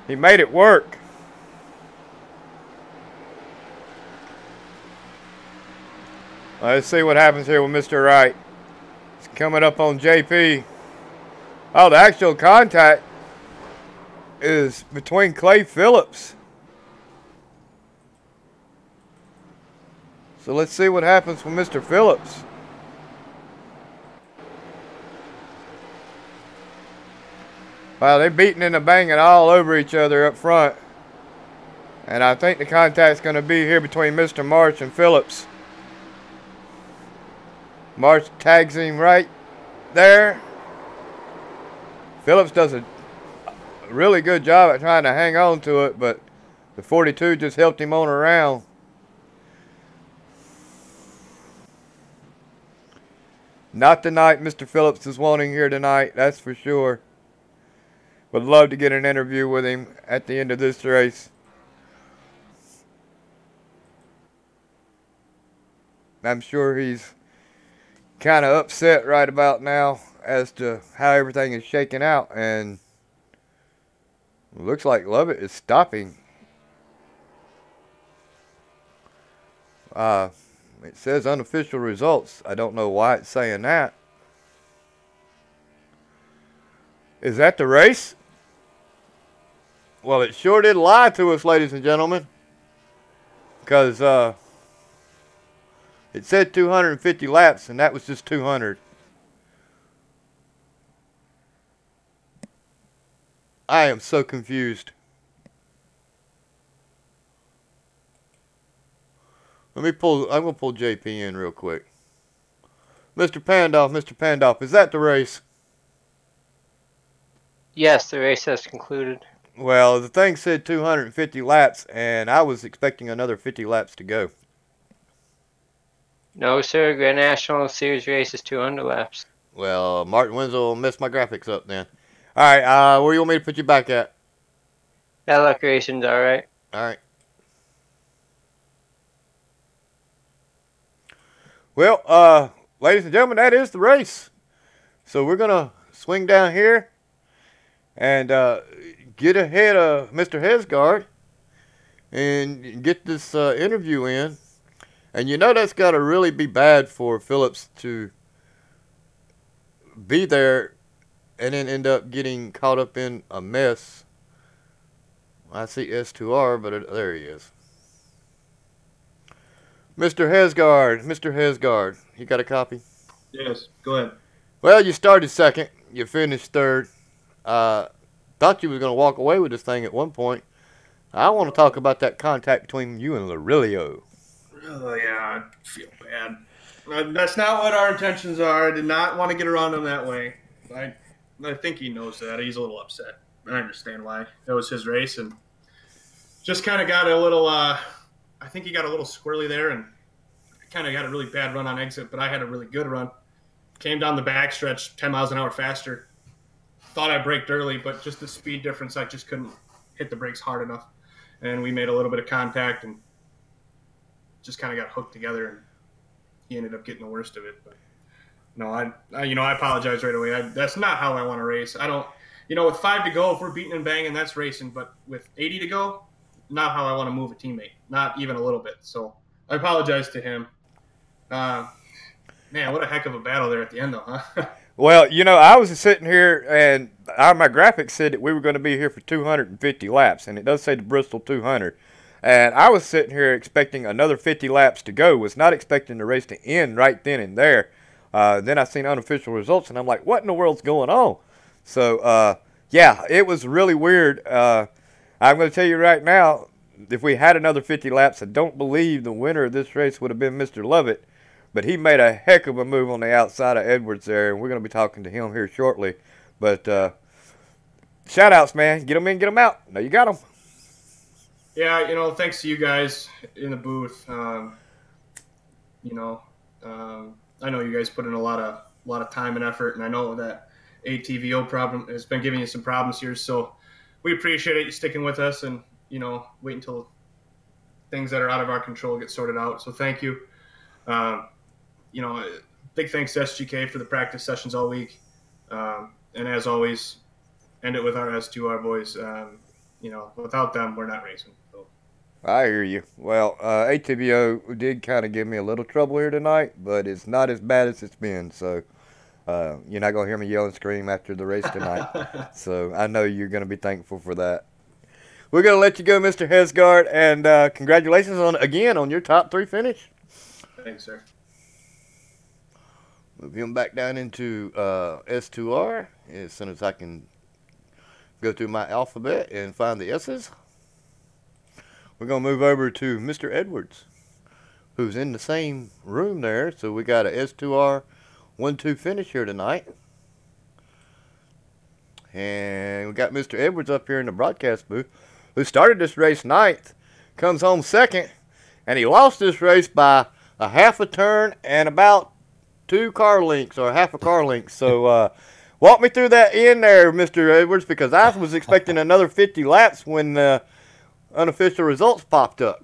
He made it work. Let's see what happens here with Mr. Wright. It's coming up on JP. Oh, the actual contact is between Clay Phillips. So let's see what happens with Mr. Phillips. Wow, they're beating and banging all over each other up front. And I think the contact's going to be here between Mr. March and Phillips. March tags him right there. Phillips does a really good job at trying to hang on to it, but the 42 just helped him on around. Not the night Mr. Phillips is wanting here tonight, that's for sure. Would love to get an interview with him at the end of this race. I'm sure he's kind of upset right about now as to how everything is shaking out, and it looks like Lovett is stopping. It says unofficial results. I don't know why it's saying that. Is that the race? Well, it sure did lie to us, ladies and gentlemen, because it said 250 laps, and that was just 200. I am so confused. I'm going to pull JP in real quick. Mr. Pandoff, is that the race? Yes, the race has concluded. Well, the thing said 250 laps, and I was expecting another 50 laps to go. No, sir. Grand National Series race is 200 laps. Well, Martin Wenzel messed my graphics up then. All right, where you want me to put you back at? That luck racing's all right. All right. Well, ladies and gentlemen, that is the race. So we're going to swing down here and get ahead of Mr. Hesgard and get this interview in. And you know that's got to really be bad for Phillips to be there and then end up getting caught up in a mess. I see S2R, but there he is. Mr. Hesgard, you got a copy? Yes, go ahead. Well, you started second. You finished third. Thought you was going to walk away with this thing at one point. I want to talk about that contact between you and Larilio. Oh, yeah, I feel bad. That's not what our intentions are. I did not want to get around him that way. I think he knows that. He's a little upset. I understand why. That was his race, and just kind of got a little, I think he got a little squirrely there, and kind of got a really bad run on exit, but I had a really good run. Came down the backstretch 10 miles an hour faster. Thought I braked early, but just the speed difference, I just couldn't hit the brakes hard enough. And we made a little bit of contact and just kind of got hooked together, and he ended up getting the worst of it. But no, I apologize right away. That's not how I want to race. I don't, with 5 to go, if we're beating and banging, that's racing. But with 80 to go, not how I want to move a teammate, not even a little bit. So I apologize to him. Man, what a heck of a battle there at the end, though, huh? Well, I was sitting here, and my graphics said that we were going to be here for 250 laps, and it does say the Bristol 200. And I was sitting here expecting another 50 laps to go, was not expecting the race to end right then and there. Then I seen unofficial results, and I'm like, what in the world's going on? So, yeah, it was really weird. I'm going to tell you right now, if we had another 50 laps, I don't believe the winner of this race would have been Mr. Lovett. But he made a heck of a move on the outside of Edwards there, and we're going to be talking to him here shortly. But shout-outs, man. Get them in, get them out. Now you got them. Yeah, thanks to you guys in the booth. I know you guys put in a lot of time and effort, and I know that ATVO problem has been giving you some problems here. So we appreciate it, you sticking with us, and wait until things that are out of our control get sorted out. So thank you. Big thanks to SGK for the practice sessions all week. And as always, end it with our S2R boys. Without them, we're not racing. So. I hear you. Well, ATVO did kind of give me a little trouble here tonight, but it's not as bad as it's been. So you're not going to hear me yell and scream after the race tonight. So I know you're going to be thankful for that. We're going to let you go, Mr. Hesgard, and congratulations on your top 3 finish. Thanks, sir. Move him back down into S2R as soon as I can go through my alphabet and find the S's. We're going to move over to Mr. Edwards, who's in the same room there. So we got a S2R 1-2 finish here tonight. And we got Mr. Edwards up here in the broadcast booth, who started this race 9th, comes home 2nd, and he lost this race by a half a turn and about 2 car lengths or half a car length. So walk me through that in there, Mr. Edwards, because I was expecting another 50 laps when unofficial results popped up.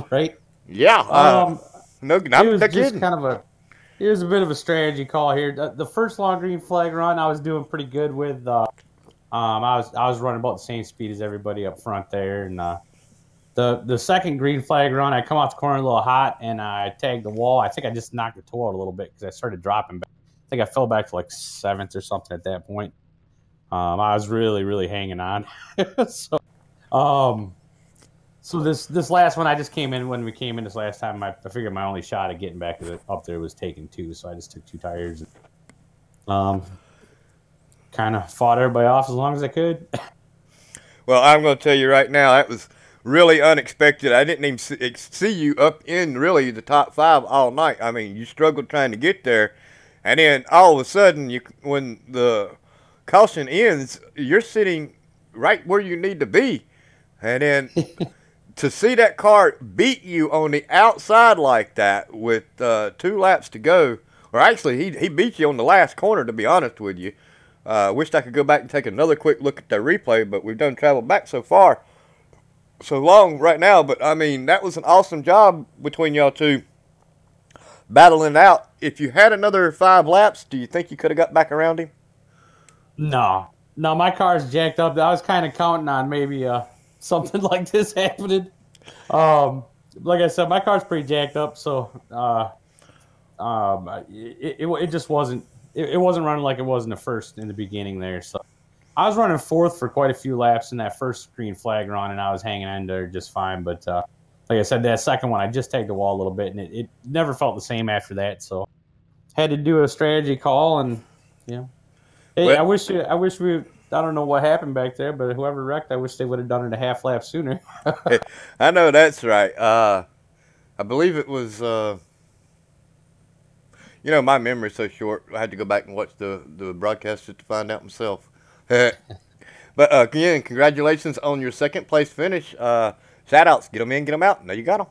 Right? Yeah. No, it not was just kidding. It was a bit of a strategy call here. The first long green flag run, I was doing pretty good with. I was running about the same speed as everybody up front there, and the second green flag run, I come off the corner a little hot, and I tagged the wall. I think I just knocked the toe out a little bit because I started dropping back. I think I fell back to like 7th or something at that point. I was really, really hanging on. So this last one, I just came in when we came in this last time. I figured my only shot at getting back up there was taking 2, so I just took 2 tires. kind of fought everybody off as long as I could. Well, I'm going to tell you right now, that was really unexpected. I didn't even see you up in really the top 5 all night. I mean, you struggled trying to get there, and then all of a sudden, when the caution ends, you're sitting right where you need to be, and then to see that car beat you on the outside like that with 2 laps to go, or actually he beat you on the last corner, to be honest with you. Wished I could go back and take another quick look at the replay, but we've done traveled back so long right now. But I mean, that was an awesome job between y'all two battling it out. If you had another 5 laps, do you think you could have got back around him? No, my car's jacked up. I was kind of counting on maybe something like this happening. Like I said, my car's pretty jacked up, so it just wasn't. It wasn't running like it was in the beginning there. So I was running 4th for quite a few laps in that first green flag run, and I was hanging in there just fine. But like I said, that second one, I just tagged the wall a little bit, and it never felt the same after that. So had to do a strategy call, and I wish we. I don't know what happened back there, but whoever wrecked, I wish they would have done it a half lap sooner. I know that's right. I believe it was. My memory's so short. I had to go back and watch the broadcast just to find out myself. But again, congratulations on your 2nd place finish. Shout outs, get them in, get them out. Now you got them.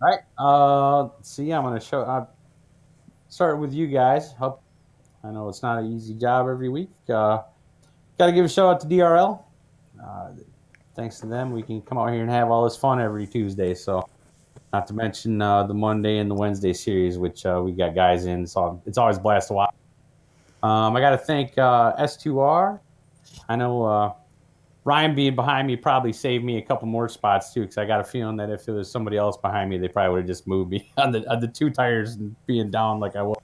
All right. I'm going to start with you guys. I know it's not an easy job every week. Got to give a shout out to DRL. Thanks to them, we can come out here and have all this fun every Tuesday. So, not to mention the Monday and the Wednesday series, which we got guys in. So it's always a blast to watch. I got to thank S2R. I know Ryan being behind me probably saved me a couple more spots too, because I got a feeling that if there was somebody else behind me, they probably would have just moved me on the 2 tires and being down like I was.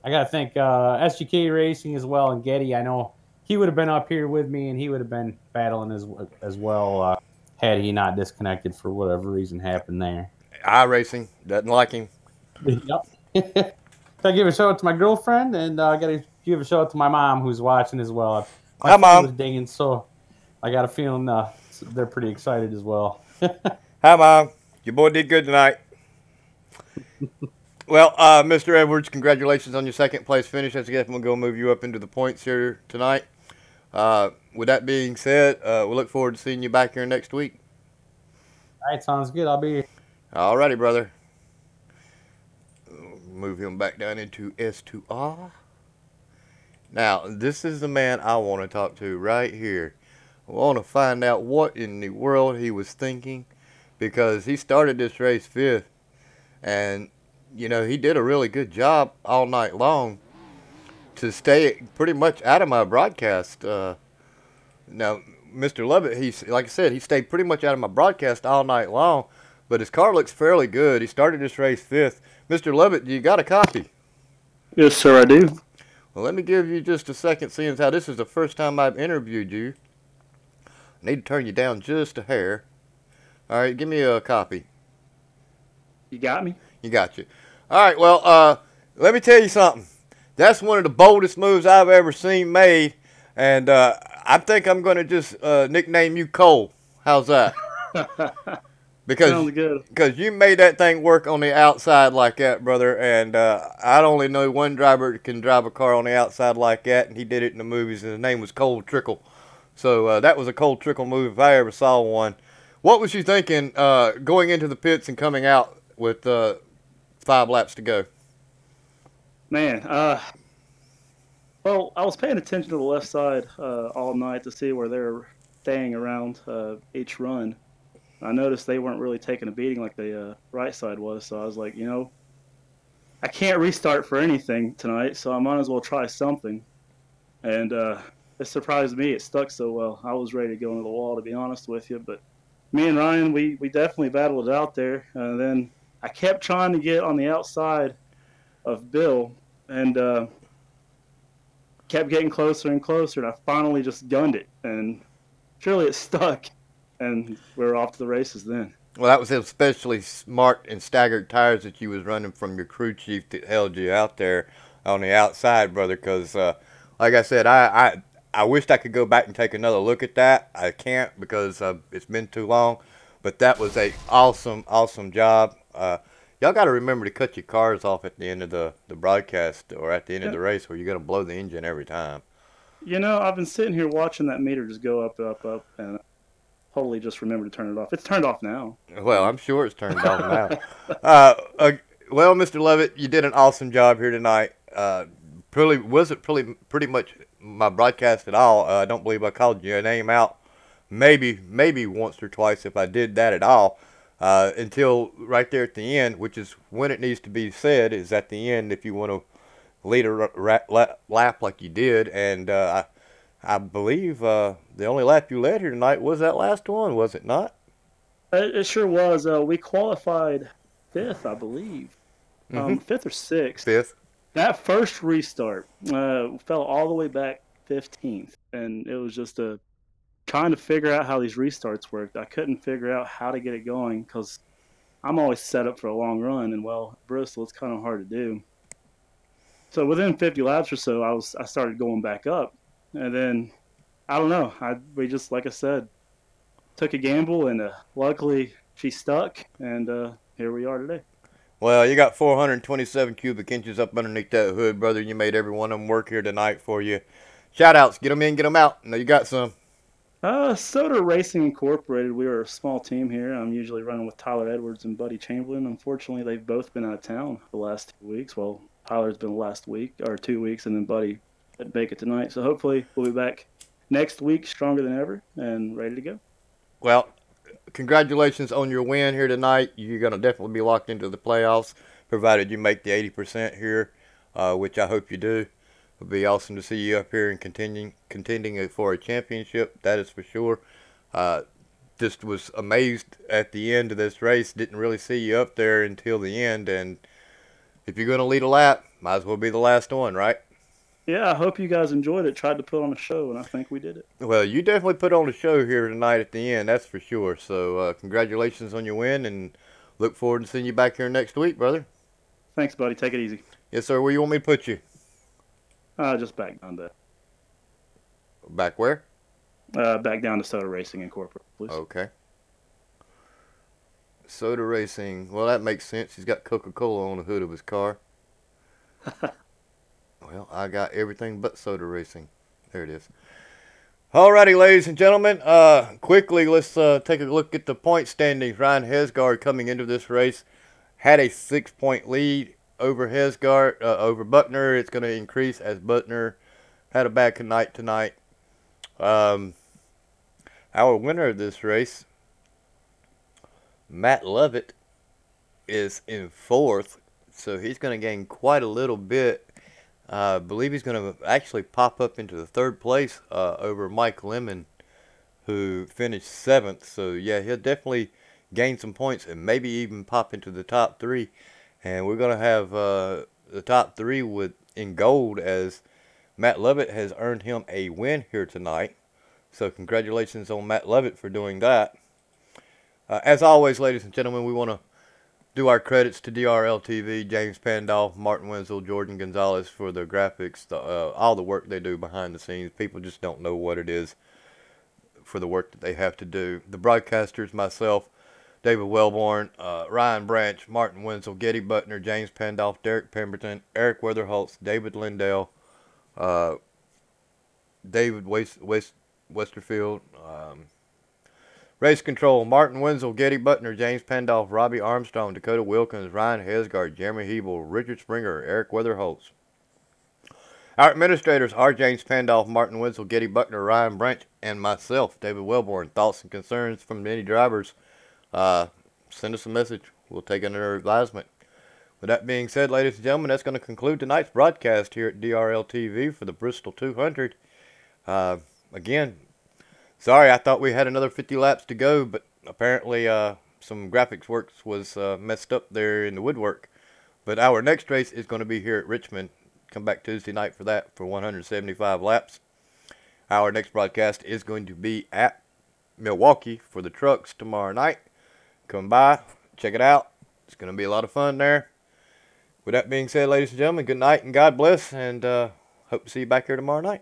I got to thank SGK Racing as well, and Getty. I know he would have been up here with me, and he would have been battling as well had he not disconnected for whatever reason happened there. iRacing, doesn't like him. Yep. I give a shout out to my girlfriend, and I got to give a shout out to my mom who's watching as well. Hi, Mom. Was dinging, so I got a feeling they're pretty excited as well. Hi, Mom. Your boy did good tonight. Well, Mr. Edwards, congratulations on your 2nd place finish. That's going to go move you up into the points here tonight. With that being said, we look forward to seeing you back here next week. All right, sounds good. I'll be here. All righty, brother. Move him back down into S2R. Now, this is the man I want to talk to right here. I want to find out what in the world he was thinking, because he started this race 5th, and, he did a really good job all night long to stay pretty much out of my broadcast. Now, Mr. Lovett, like I said, he stayed pretty much out of my broadcast all night long, but his car looks fairly good. He started this race 5th. Mr. Lovett, you got a copy? Yes, sir, I do. Well, let me give you just a second, seeing as how this is the first time I've interviewed you. I need to turn you down just a hair. All right, give me a copy. You got me? You got you. All right, well, let me tell you something. That's one of the boldest moves I've ever seen made, and I think I'm going to just nickname you Cole. How's that? Sounds good. Because you made that thing work on the outside like that, brother, and I only know one driver that can drive a car on the outside like that, and he did it in the movies, and his name was Cole Trickle. So that was a Cole Trickle move if I ever saw one. What was you thinking going into the pits and coming out with 5 laps to go? Man, well, I was paying attention to the left side all night to see where they were staying around each run. I noticed they weren't really taking a beating like the right side was, so I was like, I can't restart for anything tonight, so I might as well try something. And it surprised me it stuck so well. I was ready to go into the wall, to be honest with you, but me and Ryan, we definitely battled it out there. And then I kept trying to get on the outside of Bill, and kept getting closer and closer, and I finally just gunned it, and surely it stuck. And we were off to the races then. Well, that was especially smart and staggered tires that you was running from your crew chief that held you out there. on the outside, brother, because like I said, I wished I could go back and take another look at that. I can't because it's been too long. But that was a awesome job. Y'all got to remember to cut your cars off at the end of the broadcast or at the end of the race, or you're going to blow the engine every time. You know, I've been sitting here watching that meter just go up, and totally just remembered to turn it off. It's turned off now. Well, I'm sure it's turned off now. Well, Mr. Lovett, you did an awesome job here tonight. Wasn't pretty much my broadcast at all. I don't believe I called your name out. Maybe once or twice if I did that at all. Until right there at the end, which is when it needs to be said, is at the end if you want to lead a lap like you did. And I believe the only lap you led here tonight was that last one, was it not? It sure was. We qualified 5th, I believe. 5th or 6th. 5th. That first restart fell all the way back 15th, and it was just trying to figure out how these restarts worked. I couldn't figure out how to get it going because I'm always set up for a long run, and well, Bristol, it's kind of hard to do. So within 50 laps or so, I started going back up, and then I don't know. We just, like I said, took a gamble, and luckily she stuck, and here we are today. Well, you got 427 cubic inches up underneath that hood, brother. You made every one of them work here tonight for you. Shout-outs. Get them in, get them out. Now you got some. Soda Racing Incorporated, we are a small team here. I'm usually running with Tyler Edwards and Buddy Chamberlain. Unfortunately, they've both been out of town the last 2 weeks. Well, Tyler's been the last week, or 2 weeks, and then Buddy didn't make it tonight. So hopefully we'll be back next week stronger than ever and ready to go. Well, congratulations on your win here tonight. You're going to definitely be locked into the playoffs, provided you make the 80% here, which I hope you do. It would be awesome to see you up here and contending for a championship. That is for sure. Just was amazed at the end of this race. Didn't really see you up there until the end. And if you're going to lead a lap, might as well be the last one, right? Yeah, I hope you guys enjoyed it. Tried to put on a show, and I think we did it. Well, you definitely put on a show here tonight at the end. That's for sure. So congratulations on your win, and look forward to seeing you back here next week, brother. Thanks, buddy. Take it easy. Yes, sir. Where you want me to put you? Just back down to. Back where? Back down to Soda Racing Incorporated, please. Okay. Soda Racing. Well, that makes sense. He's got Coca-Cola on the hood of his car. Well, I got everything but Soda Racing. There it is. Alrighty, ladies and gentlemen. Quickly, let's take a look at the point standings. Ryan Hesgard coming into this race had a 6-point lead over Hesgard, over Buckner. It's going to increase as Buckner had a bad night tonight. Our winner of this race, Matt Lovett, is in 4th, so he's going to gain quite a little bit. I believe he's going to actually pop up into the 3rd place over Mike Lemon, who finished 7th. So, yeah, he'll definitely gain some points and maybe even pop into the top 3. And we're going to have the top 3 in gold, as Matt Lovett has earned him a win here tonight. So congratulations on Matt Lovett for doing that. As always, ladies and gentlemen, we want to do our credits to DRL TV, James Pandolf, Martin Wenzel, Jordan Gonzalez for the graphics, all the work they do behind the scenes. People just don't know what it is for the work that they have to do. The broadcasters, myself, David Wellborn, Ryan Branch, Martin Wenzel, Getty Butner, James Pandolf, Derek Pemberton, Eric Weatherholtz, David Lindell, David Westerfield, Race Control, Martin Wenzel, Getty Butner, James Pandolf, Robbie Armstrong, Dakota Wilkins, Ryan Hesgard, Jeremy Hebel, Richard Springer, Eric Weatherholtz. Our administrators are James Pandolf, Martin Wenzel, Getty Butner, Ryan Branch, and myself, David Wellborn. Thoughts and concerns from any drivers, send us a message. We'll take it under advisement. With that being said, ladies and gentlemen, that's going to conclude tonight's broadcast here at DRL TV for the Bristol 200. Again, sorry, I thought we had another 50 laps to go, but apparently some graphics works was messed up there in the woodwork. But our next race is going to be here at Richmond. Come back Tuesday night for that for 175 laps. Our next broadcast is going to be at Milwaukee for the trucks tomorrow night. Come by, check it out. It's going to be a lot of fun there. with that being said, ladies and gentlemen, good night and God bless, and hope to see you back here tomorrow night.